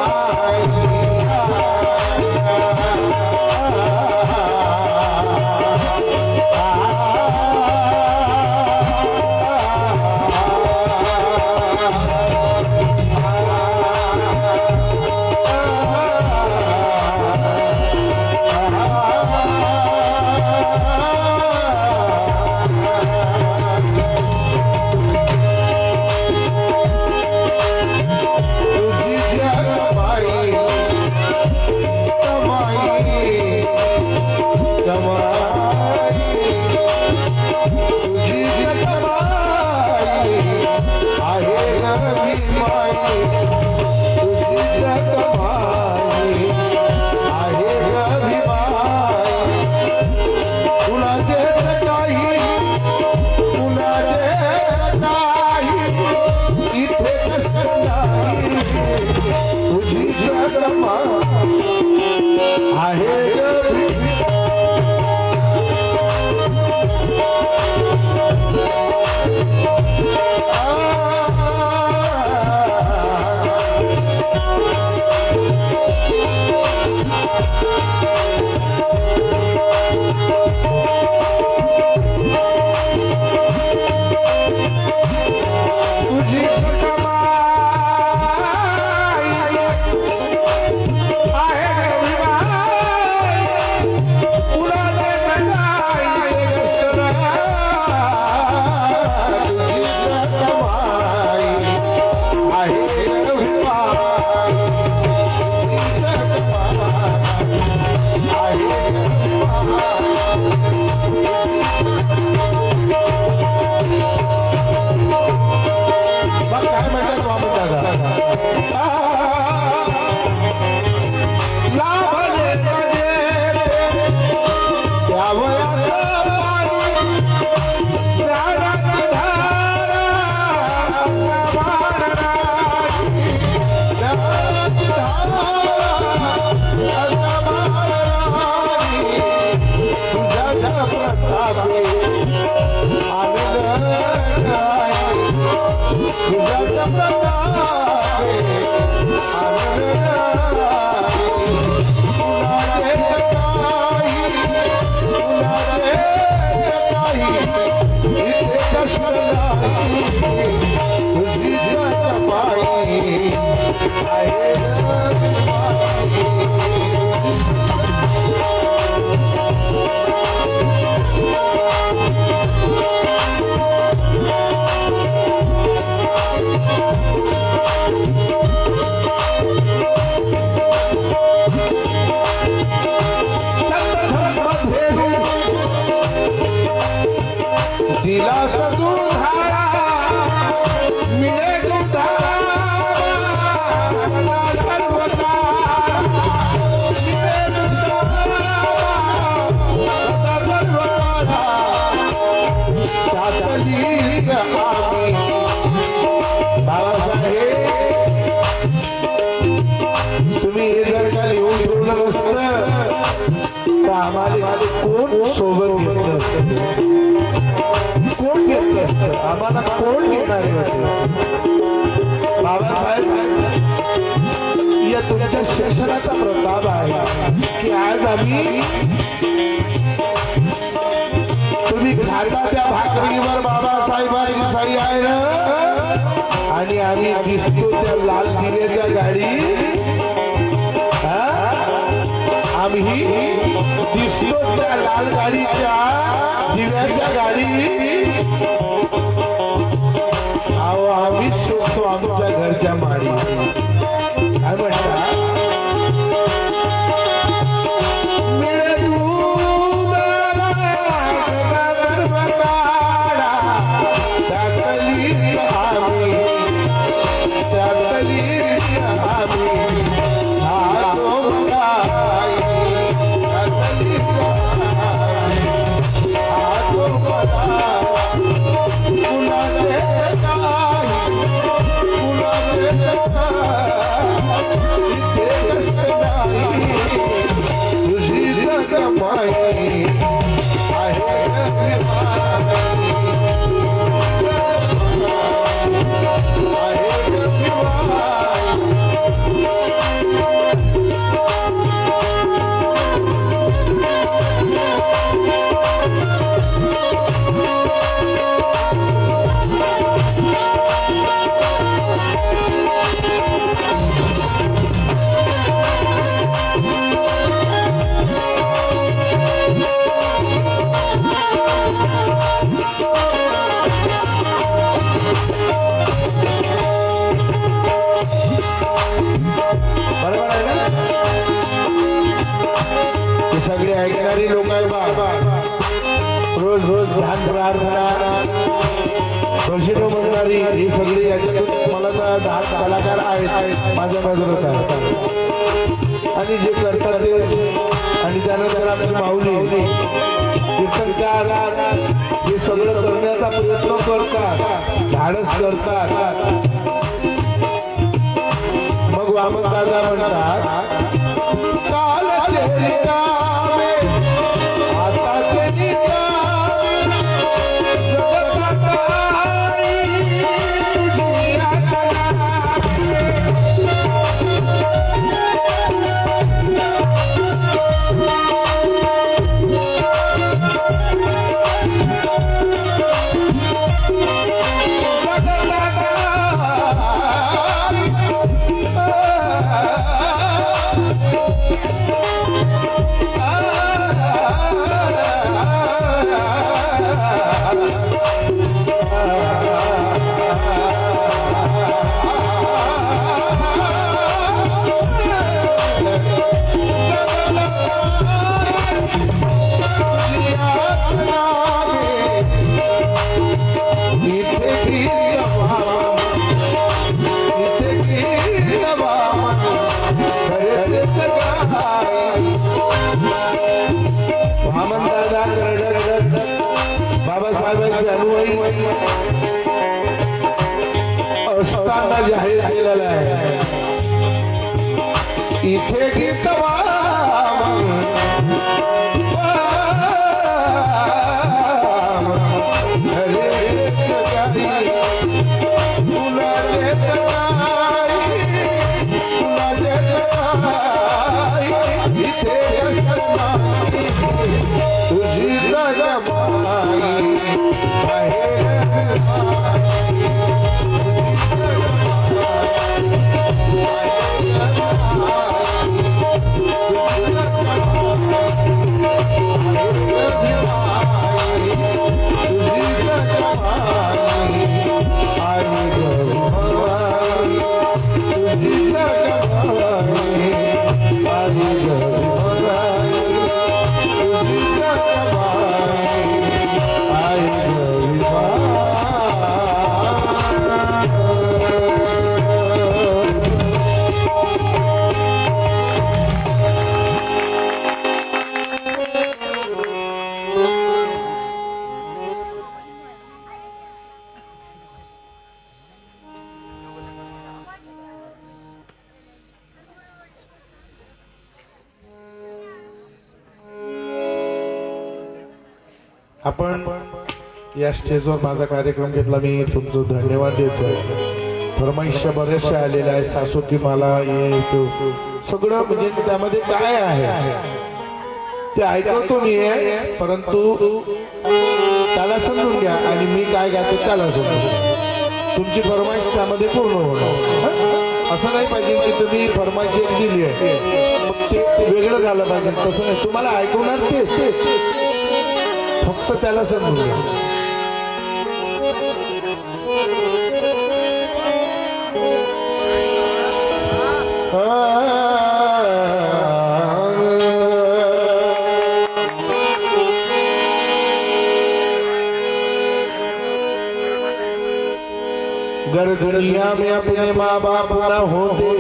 Speaker 1: मग काय म्हणतात वामन दादा लाभले त्या वयाचं पाणी प्राणाची धारा प्राणाची धारा तुझ्या प्रतापे आनंद तुझ्या प्रतापे दिलास दुधारा मिळे दुधारा बाबासाहेब तुम्ही हे जर का लिहून ठेवलं नसतं तर आम्हाला कोण सोबत घेतलं असतं कोण घेतलं असतं आम्हाला कोण घेणारे होते बाबासाहेब या तुमच्या शिक्षणाचा प्रताप आहे की आज आम्ही तुम्ही खाता त्या भाकरीवर बाबासाहेबांची सही आहे ना आणि आम्ही दिसतो त्या लाल दिव्याच्या गाडी आम्ही दिसतो त्या लाल गाडीच्या दिव्याच्या गाडी अहो आम्ही शोधतो आमच्या घरच्या माडी काय म्हणता सगळे ऐकणारी लोक आहे बाबा रोज रोज ध्यान प्रार्थना रोशिनो म्हणणारी ही सगळी याच्यातून मला तर 10 कलाकार आहेत माझ्या नजरेत आहेत आणि जे करतात ते आणि त्यानंतर आमची माऊली कीर्तनकार हे सगळं करण्याचा प्रयत्न करतात धाडस करतात मग वामन दादा म्हणतात असताना जाहीर केलेला आहे इथे गीत आपण या स्टेजवर माझा कार्यक्रम घेतला मी तुमचं धन्यवाद देतोय फरमाईशा बरेचशा आलेल्या आहेत सासुकी मला ये तो सगळं म्हणजे त्यामध्ये काय आहे ते ऐकतो मी परंतु त्याला समजून घ्या आणि मी काय गातो त्याला समजून तुमची फरमाईश त्यामध्ये पूर्ण होणार असं नाही पाहिजे की तुम्ही फरमाईश एक दिली आहे मग ते वेगळं झालं पाहिजे तसं नाही तुम्हाला ऐकवणार ते फक्त त्याला समजून घ्या गर दुनिया में अपने माँ बाप न होते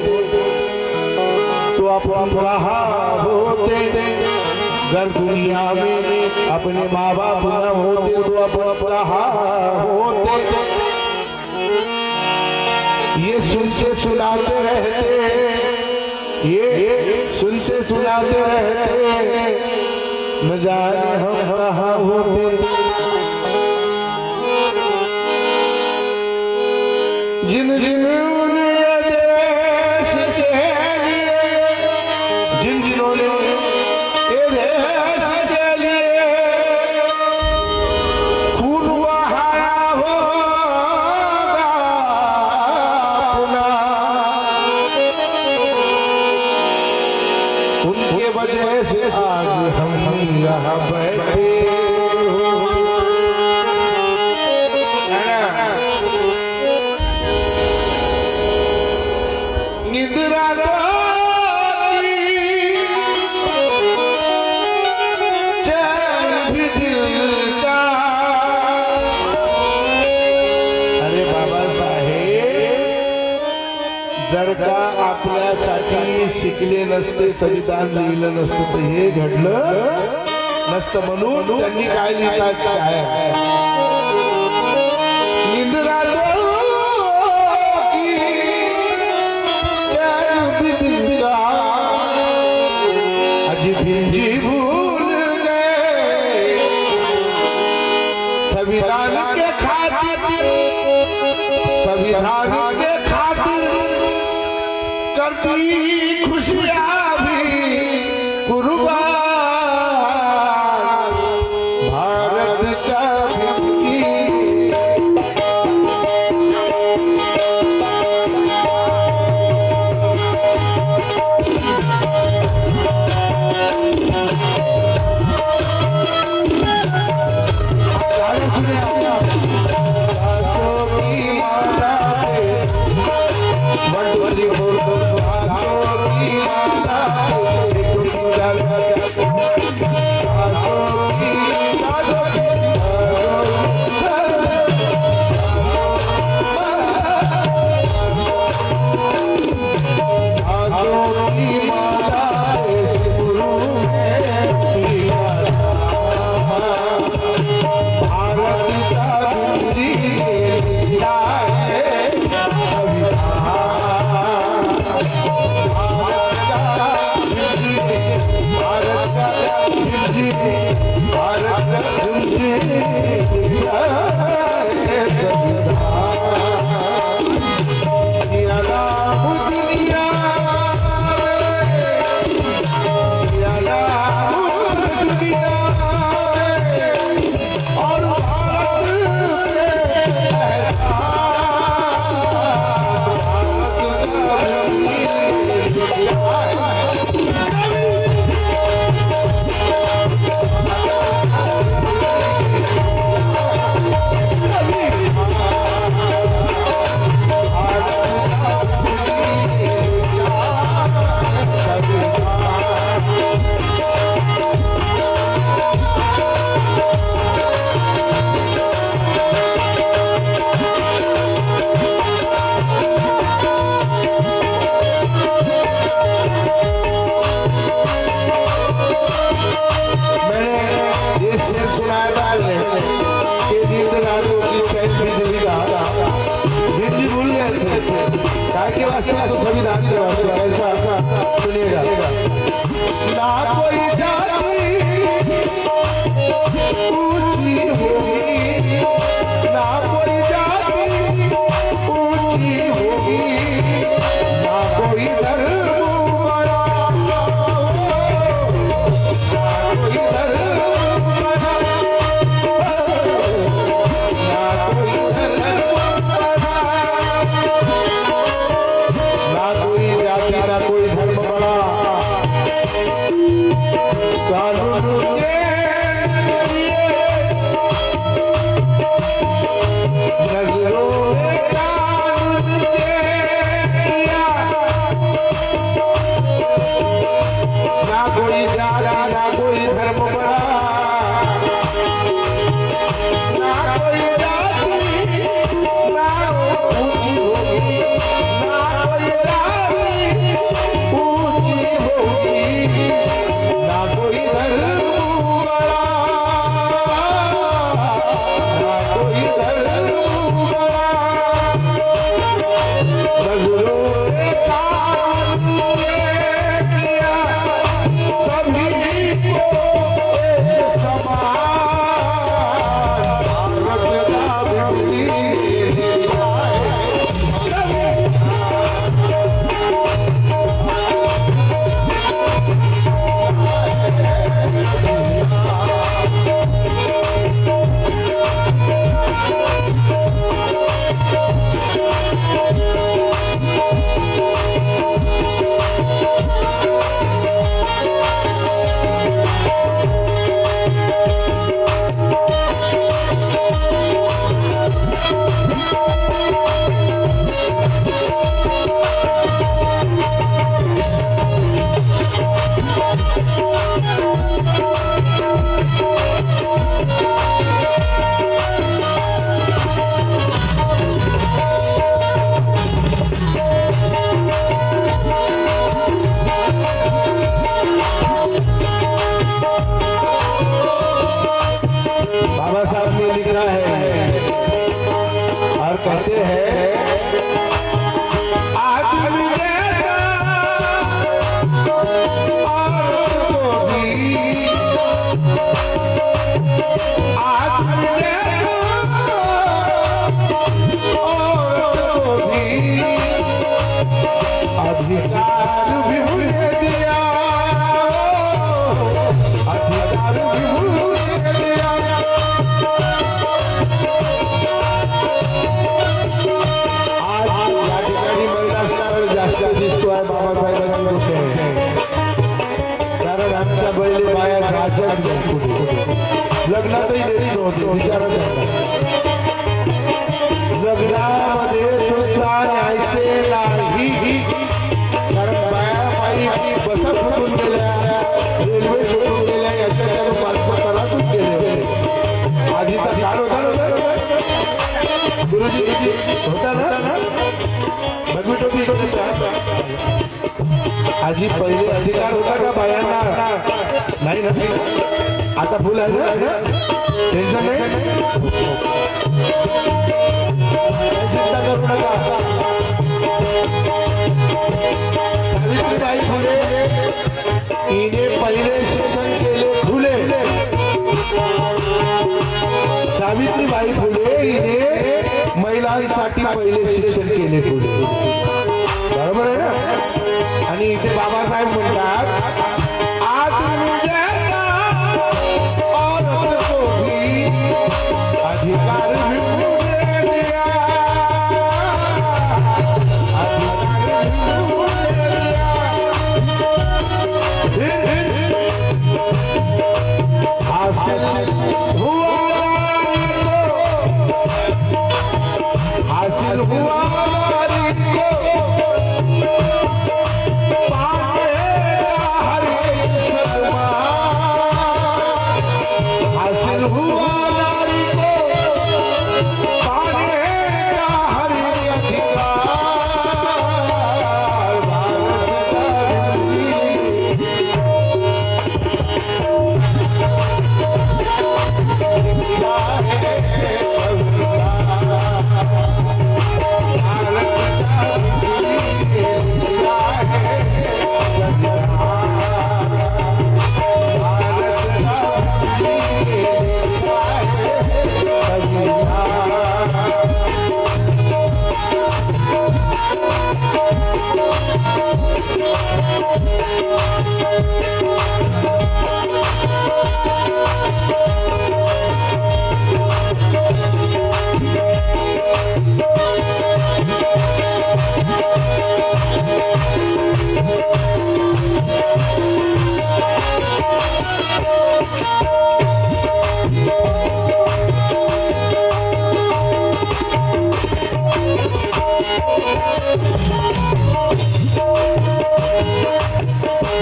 Speaker 1: तो अपन कहाँ होते गर दुनिया में अपने माँ बाप न होते तो अपन कहाँ होते ये सुनते सुनाते रहते ये सुनते सुनाते रहते न जाने हम कहाँ होते जिन जिन देश से जिन जिन्होंने ये देश से लिए खून बहाया होगा अपना उनके वजह से आज हम यहाँ बैठे जर का आपल्यासाठी शिकले नसते संविधान लिहिलं नसतं तर हे घडलं नसतं म्हणून त्यांनी काय लिहितात शायर निंद्रा अजी भिंजी भूल गए संविधान के खातिर संविधान के खातिर करती खुशियां भी कुर्बान भारत का की है काय के वास्ते तो संविधान के वास्ते कैसा सुनिएगा ना कोई जाति ऊंची होगी ना कोई जाति ऊंची होगी ना कोई धर्म बड़ा ना कोई धर्म बड़ा ना कोई धर्म बड़ा ना कोई जाति ना कोई धर्म बड़ा कानून के नजरों में कानून के किया ना कोई जाति ना कोई धर्म बड़ा ना कोई जाति ना ऊंची होगी ना कोई जाति ऊंची होगी ना कोई धर्म बड़ा ना कोई धर्म बड़ा नजरों में कानून के किया सभी को एक समान भारत का विधि दिया है बाबा साहब ने लिखा है और कहते हैं आदमी जैसा औरत को भी आदमी जैसा औरत को भी अधिकार भी मुझे दिया अधिकार भी मुझे दिया आज या ठिकाणी महिला स्टार जास्त दिसतोय बाबासाहेबांची गोष्ट आहे कारण आमच्या बैली बाया राजाच लग्नातही देरी नव्हती विचारत लग्नामध्ये सुद्धा न्यायचे नाही कारण बाया पायी बसा सुटून गेल्या रेल्वे सुटून गेल्या याच्या त्यानं पाचपत तलातून गेले होते आधीचा काळ होता ना गुरुजी होता ना बघू टोपी आजी पहिले अधिकार होता का बायांना नाही ना आता फुल आहे ना टेन्शन नाही चिंता करू नका सावित्रीबाई फुले हिने पहिले शिक्षण केले फुले सावित्रीबाई फुले हिने महिलांसाठी पहिले शिक्षण केले फुले बरोबर आहे ना आणि इथे बाबासाहेब म्हणतात आदमी जैसा औरत को भी अधिकार भी मुझे दिया अधिकार भी मुझे दिया हासिल हुआ हासिल हुआ हासिल हुआ नारी को पाने हर अधिकार भारत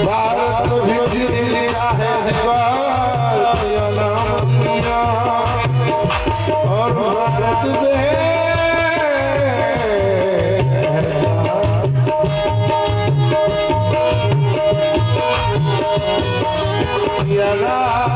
Speaker 1: भारत भी दिल्ली है और भारत में या राम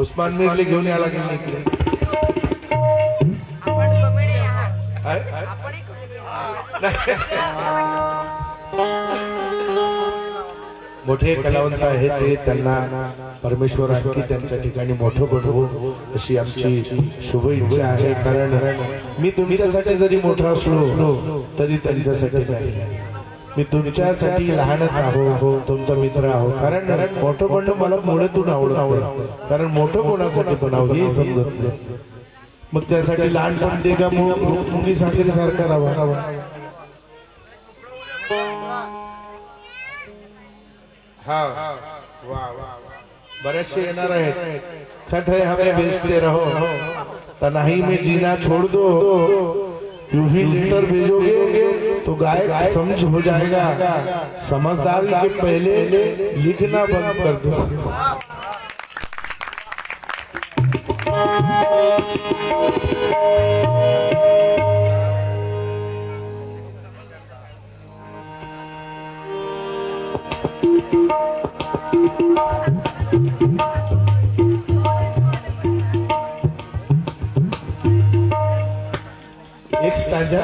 Speaker 1: उस्मान मिरले घेऊन यायला की नाही इकडे? मोठे कलावंत आहेत ते, त्यांना परमेश्वर आणखी त्यांच्या ठिकाणी मोठं बनवू अशी आमची शुभ इच्छा आहे. कारण मी तुमच्यासाठी जरी मोठा असलो तरी त्यांच्यासाठी नाही. मी तुमच्यासाठी लहानच आहो, तुमचा मित्र आहो. कारण मोठं बनणं मला मुळातून आवडत. कारण मोठं कोणासाठी बनावं हे समजत नाही. मग त्यासाठी लहानपण ते का मुली सारखा राहावा. हा वा बरेचसे येणार आहेत. खत है हमें बेचते रहो, तन्हाई में जीना छोड़ दो. यूं ही लेटर भेजोगे तो गायक समझ हो जाएगा. समझदारी के पहले लिखना बंद कर दो. एक स्टांजा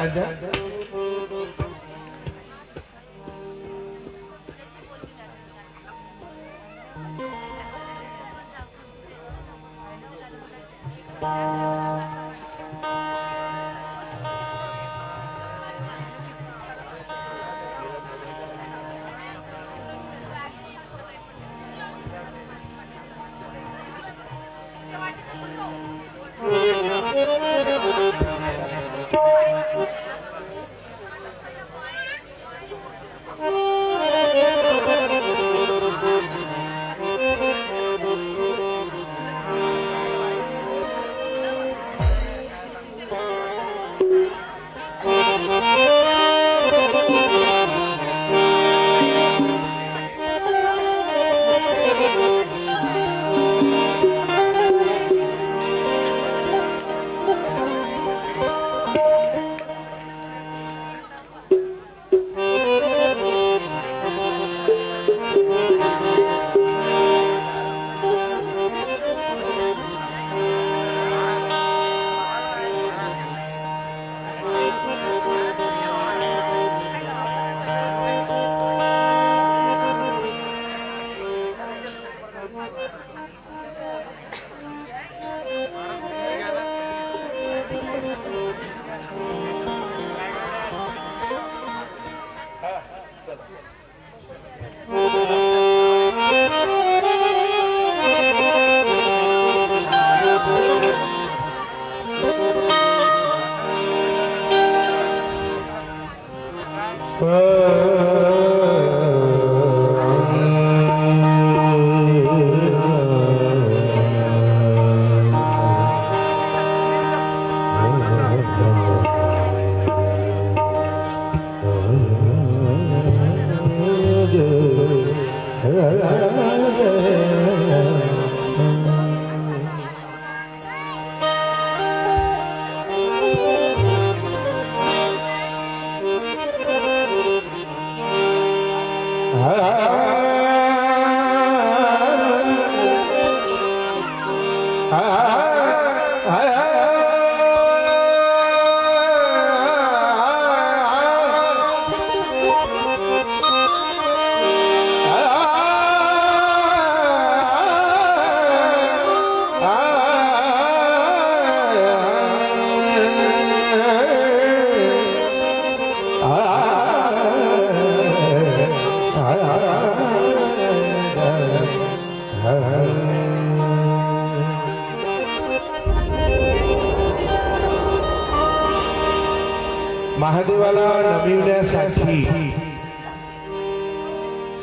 Speaker 1: महादेवाला नमिवण्यासाठी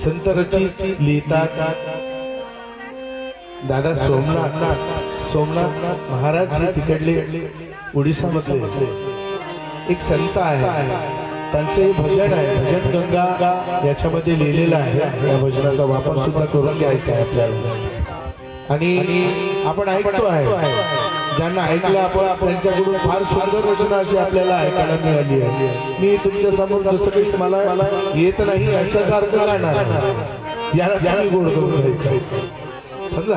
Speaker 1: संत रचित लिहितात दादा सोमनाथ महाराज हे तिकडले उडीसामधले एक संत आहे, त्यांचे हे भजन आहे, भजन गंगा याच्यामध्ये लिहिलेलं आहे. या भजनाचा वापर सुद्धा करून घ्यायचा आहे आपल्याला. आणि आपण ऐकतो आहे, ज्यांना ऐकलं आपण त्यांच्याकडून फार सुंदर रचना अशी आपल्याला ऐकायला मिळाली आहे. मी तुमच्या समोर जसं काही मला येत नाही अशासारखं गाणार याला गोड करून घ्यायचं. समजा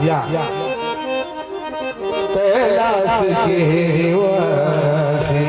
Speaker 1: या कैलास के वासी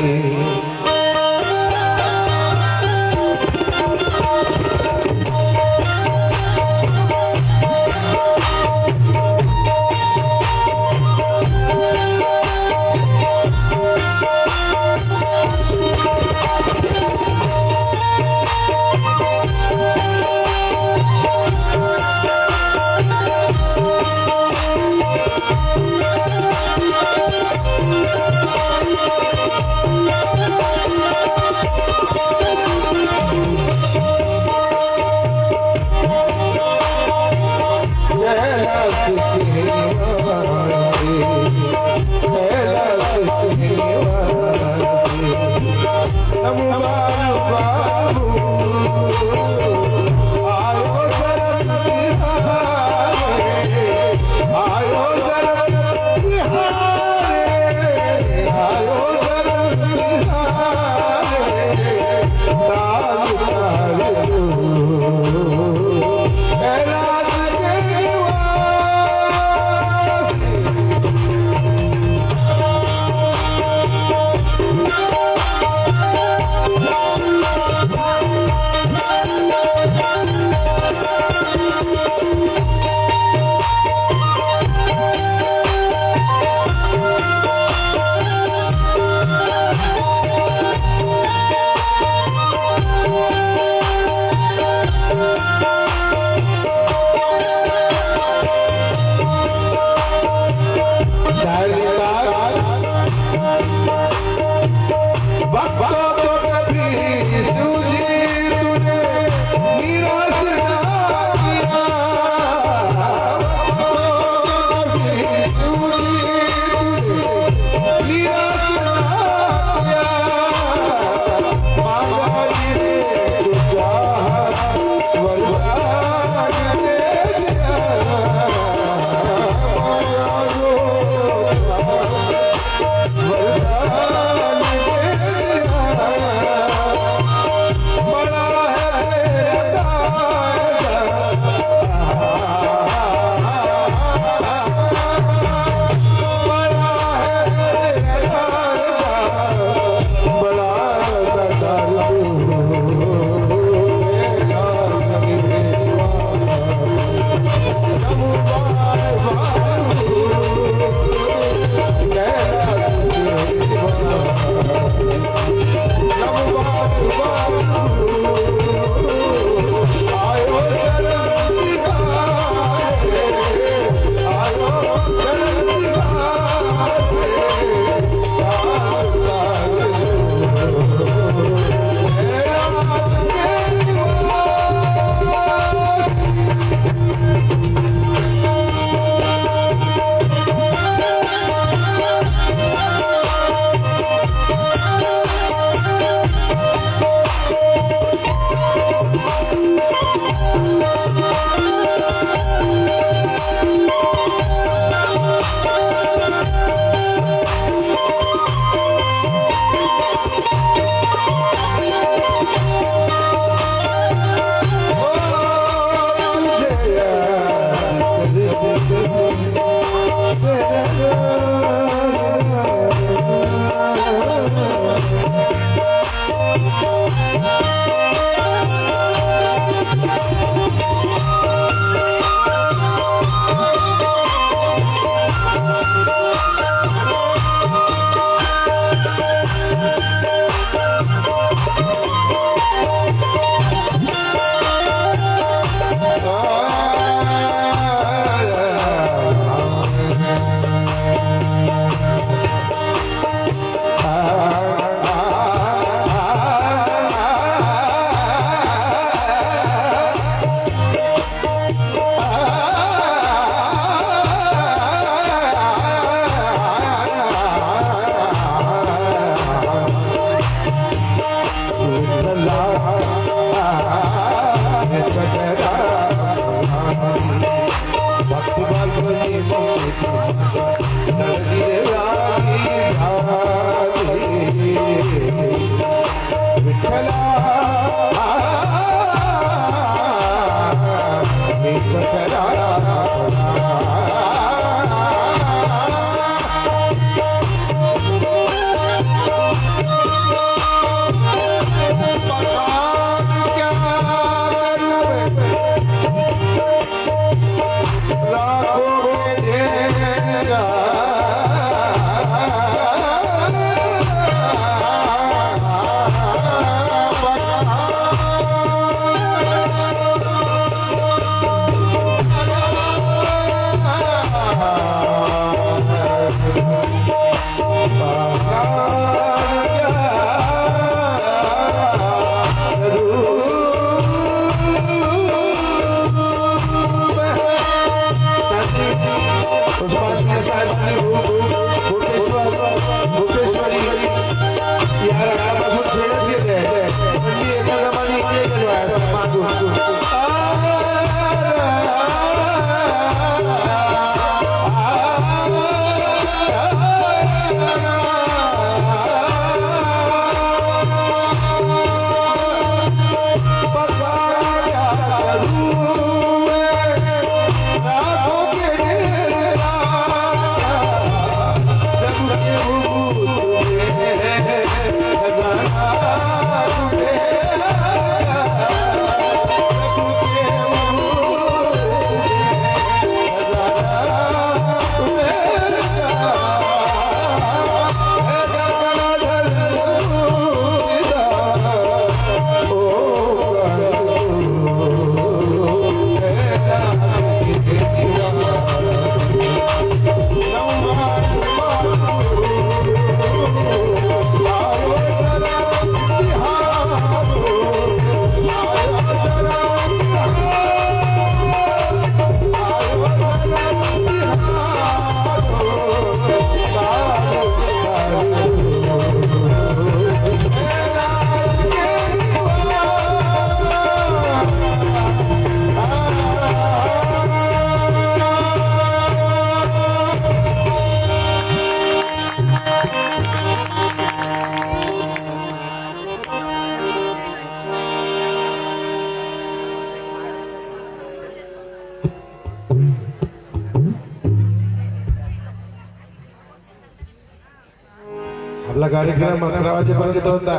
Speaker 1: आपला कार्यक्रम 11 वाजेपर्यंत होता.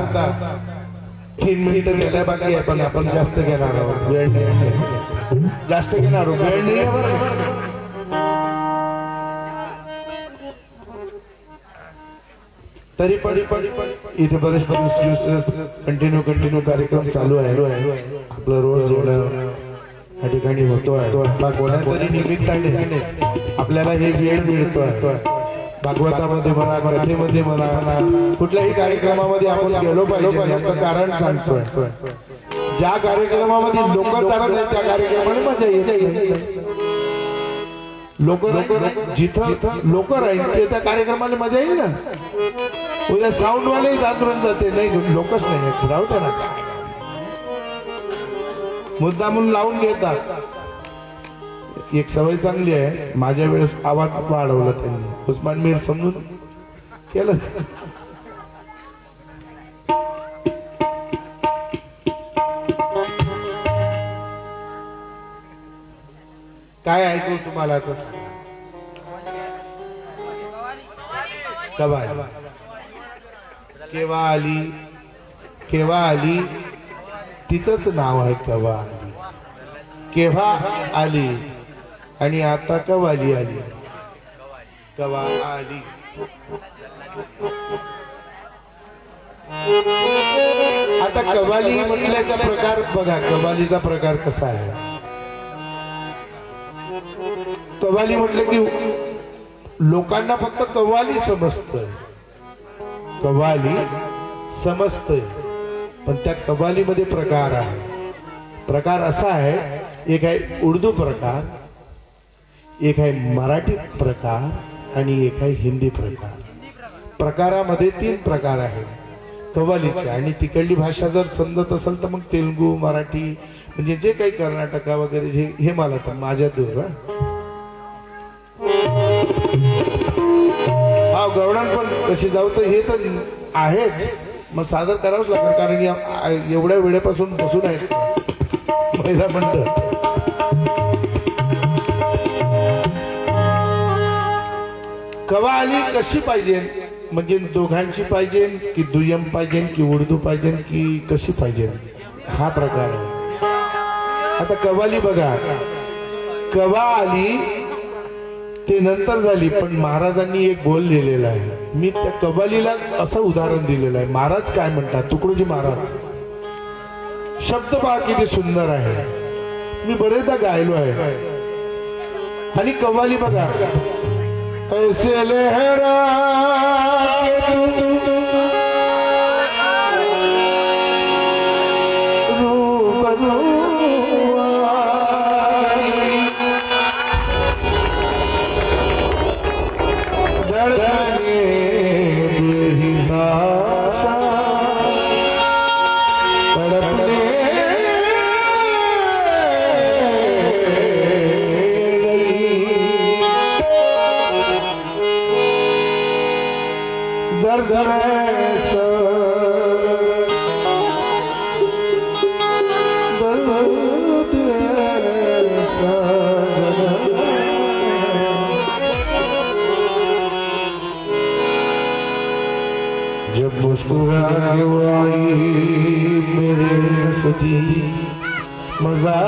Speaker 1: 3 मिनिटं गेल्या बाकी आहे, पण आपण जास्त घेणार आहोत. वेळ नाही, जास्त घेणार आहोत, वेळ नाही आहे बरं. तरी पण इथे बरेच कंटिन्यू कार्यक्रम चालू आहे. आपलं रोज येणं या ठिकाणी होतो आहे. कोणातरी निमित्ताने आपल्याला हे वेळ मिळतोय. भागवतामध्ये म्हणा, कथेमध्ये म्हणा, कुठल्याही कार्यक्रमामध्ये आपण गेलो पाहिजे याचं कारण सांगतोय. ज्या कार्यक्रमामध्ये लोक चालत आहेत त्या कार्यक्रमाने मजा येते. लोक जिथं लोक राहील ते त्या कार्यक्रमाने मजा येईल ना. उद्या साऊंड वाले जात जाते, नाही लोकच नाही राहू द्या ना. मुद्दा म्हणून लावून घेतात. एक सवय चांगली आहे, माझ्या वेळेस आवाज वाढवला त्यांनी, उस्मान मीर समजून केलं. काय ऐकू तुम्हाला आता सांगा. कवाली केव्हा आली तिचंच नाव आहे कवाली. केव्हा आली आणि आता कवाली आली. कवा आली. आता कवाली म्हटल्याचा प्रकार बघा, कवालीचा प्रकार कसा आहे. कवाली म्हटलं की लोकांना फक्त कव्वाली समजतंय, कव्वाली समजतंय, पण त्या कव्वालीमध्ये प्रकार आहे. प्रकार असा आहे, एक आहे उर्दू प्रकार, एक आहे मराठी प्रकार आणि एक आहे हिंदी प्रकार. प्रकारामध्ये 3 प्रकार आहेत कव्वालीचे. आणि तिकडली भाषा जर समजत असेल तर मग तेलुगू, मराठी, म्हणजे जे काही कर्नाटका वगैरे हे मला तर माझ्या दूर. हा गवळण पण कशी जाऊ तर हे तर आहेच, मग सादर करावंच लागणार, कारण की एवढ्या वेळेपासून बसून आहेत महिला मंडळ. कव्वाली कशी पाहिजे, म्हणजे दोघांची पाहिजे की दुय्यम पाहिजे की उर्दू पाहिजे की कशी पाहिजे, हा प्रकार आहे. आता कव्वाली बघा, कव्वाली ते नंतर झाली, पण महाराजांनी एक बोल लिहिलेला आहे. मी त्या कव्वालीला असं उदाहरण दिलेलं आहे. महाराज काय म्हणतात, तुकडोजी महाराज, शब्द पहा किती सुंदर आहे, मी बरेचदा गायलो आहे. आणि कव्वाली बघा, ऐसे लहरा के जब मुस्कुरा के वो आई मेरे सजी मजा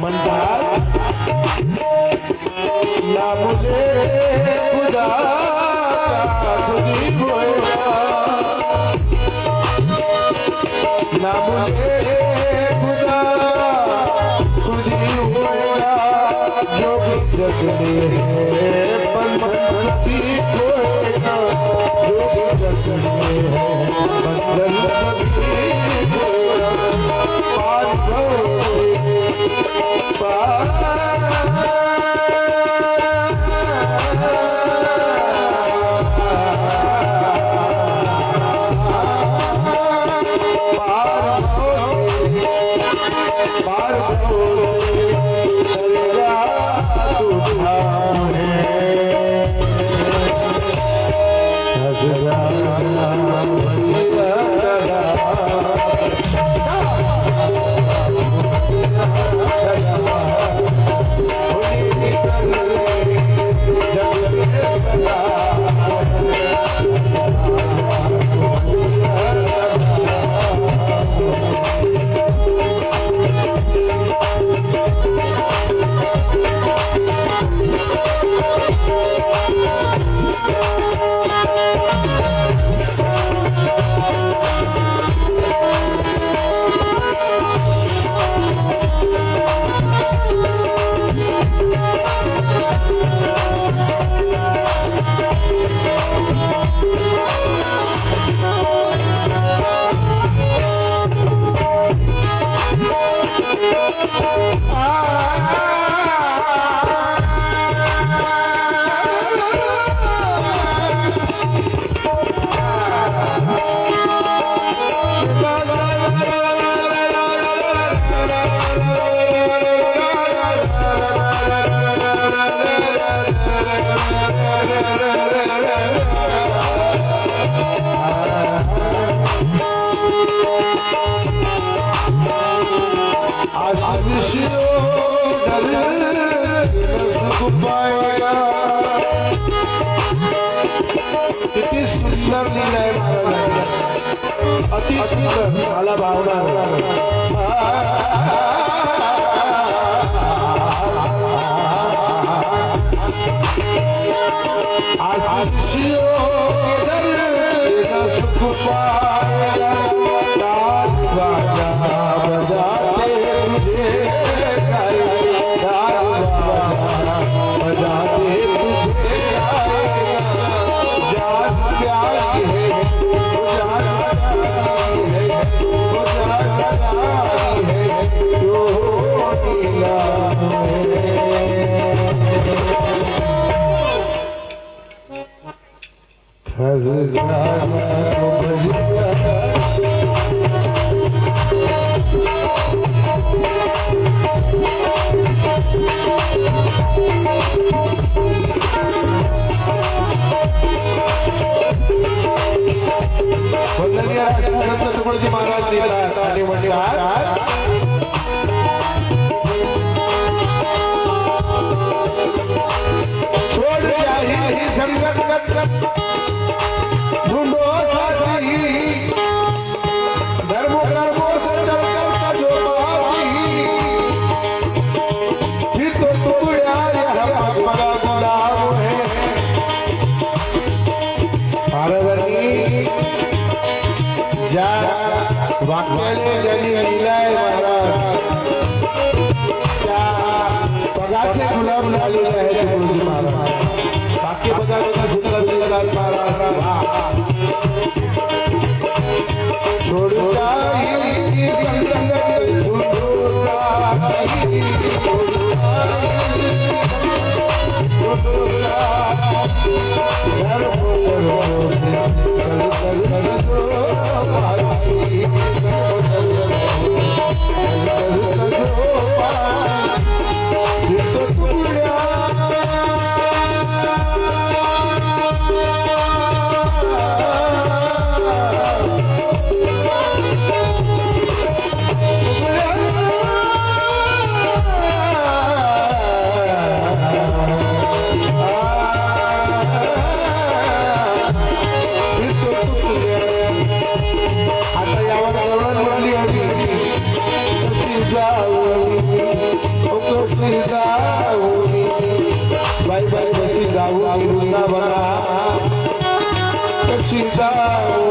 Speaker 1: म्हणतात ना मुझे खुदा रखने हैं बंधन सभी तोड़ना, जो भी रखने हैं बंधन सभी तोड़ना। पार किती सुंदर लीला आहे महाराजांची, अति सुंदर, मला भावना आशिषियो सुख पाया बजाते तुझे बजाते तुझे जान प्यारी है तुकडोजी महाराज लिहितात आणि म्हणतात छोड़ जाही संगत ढूंढो साथी धर्म कर्मों से चलकर जो बाकी फिर तो टुकड़ा यह मगा गुलाम है। महाराजांनी ज्या वाक्याने ज्यांनी लिहिलाय महाराज त्या पगाचे गुलाम झालेले आहेत गुरुजी महाराज। वाक्य बघा बघा सुंदर लिहिलेलं महाराज छोड़ जाही संगत ढूंढो साथी बाई बाई बसी जाऊ वृंदावना कशी जाऊ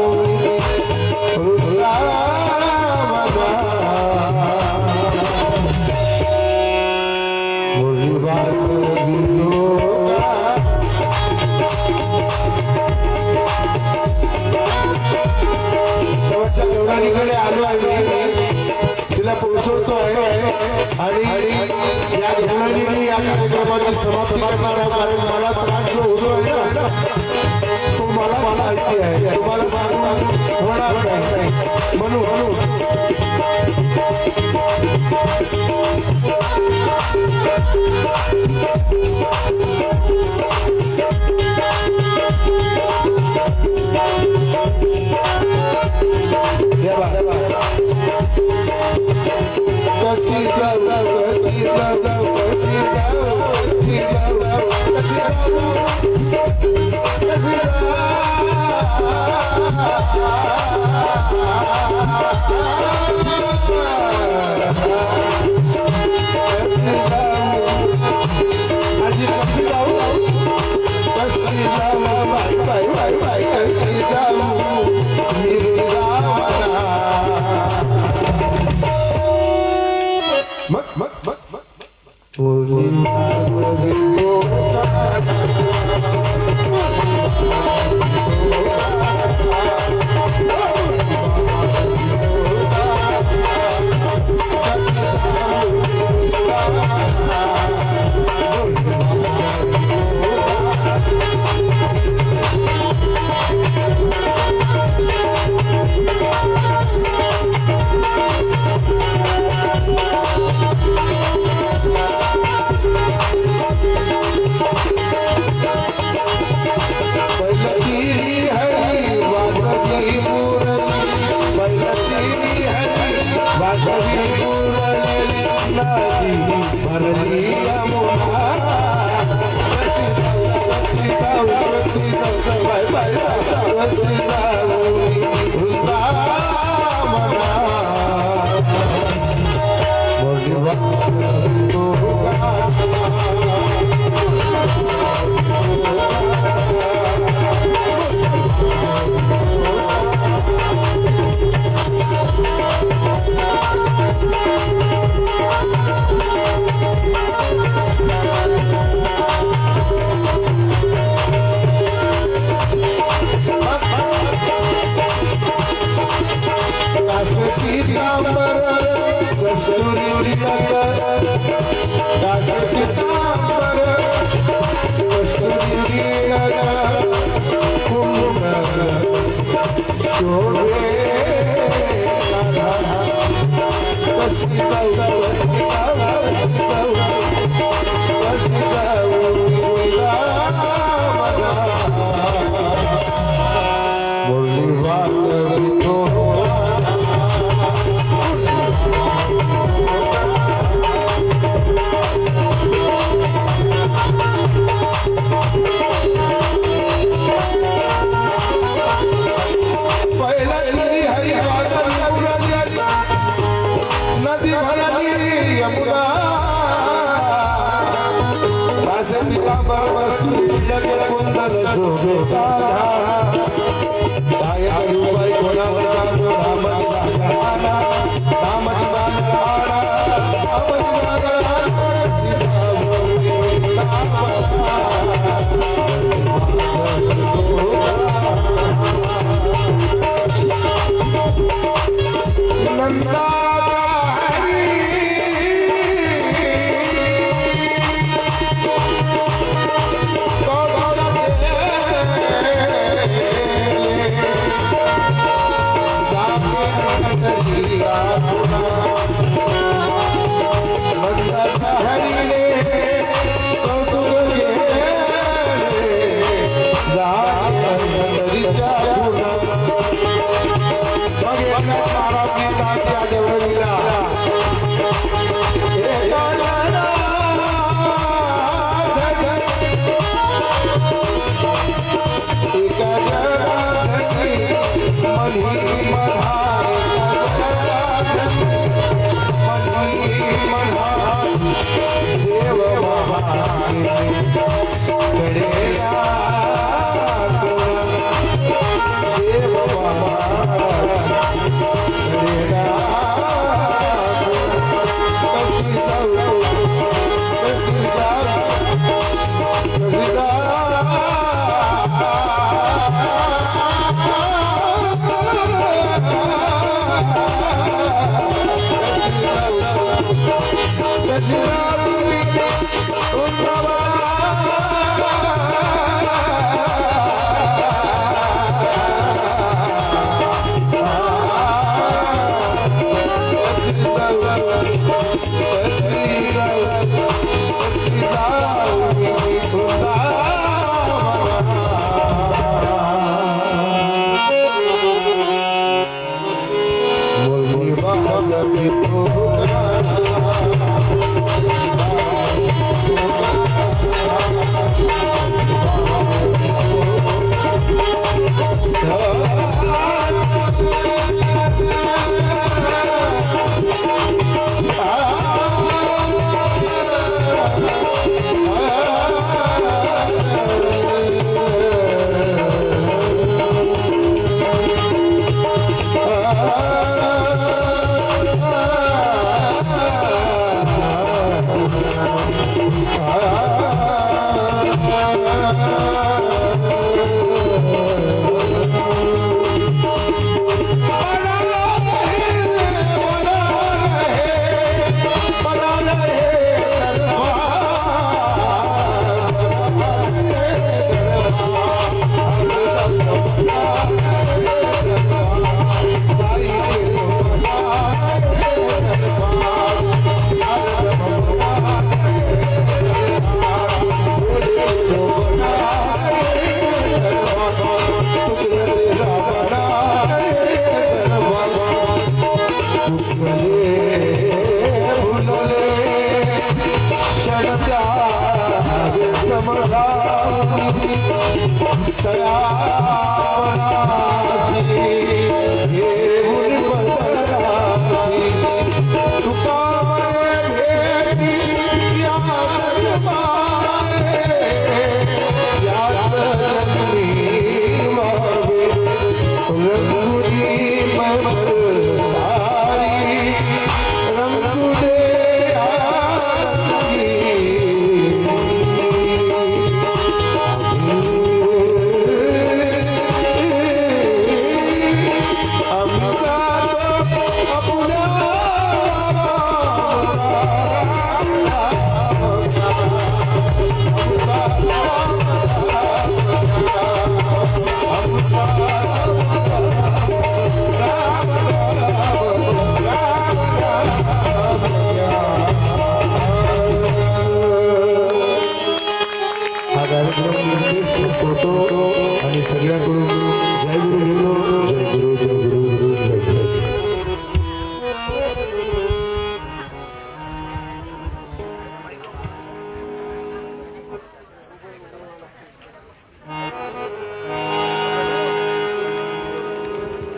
Speaker 1: वृंदावना मुरली बार माहिती आहे तुम्हाला सांगून होणार नाही म्हणून कशी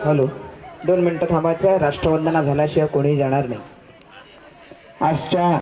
Speaker 2: हॅलो 2 मिनिटं थांबायचं. राष्ट्रवंदना झाल्याशिवाय कोणीही जाणार नाही. आजच्या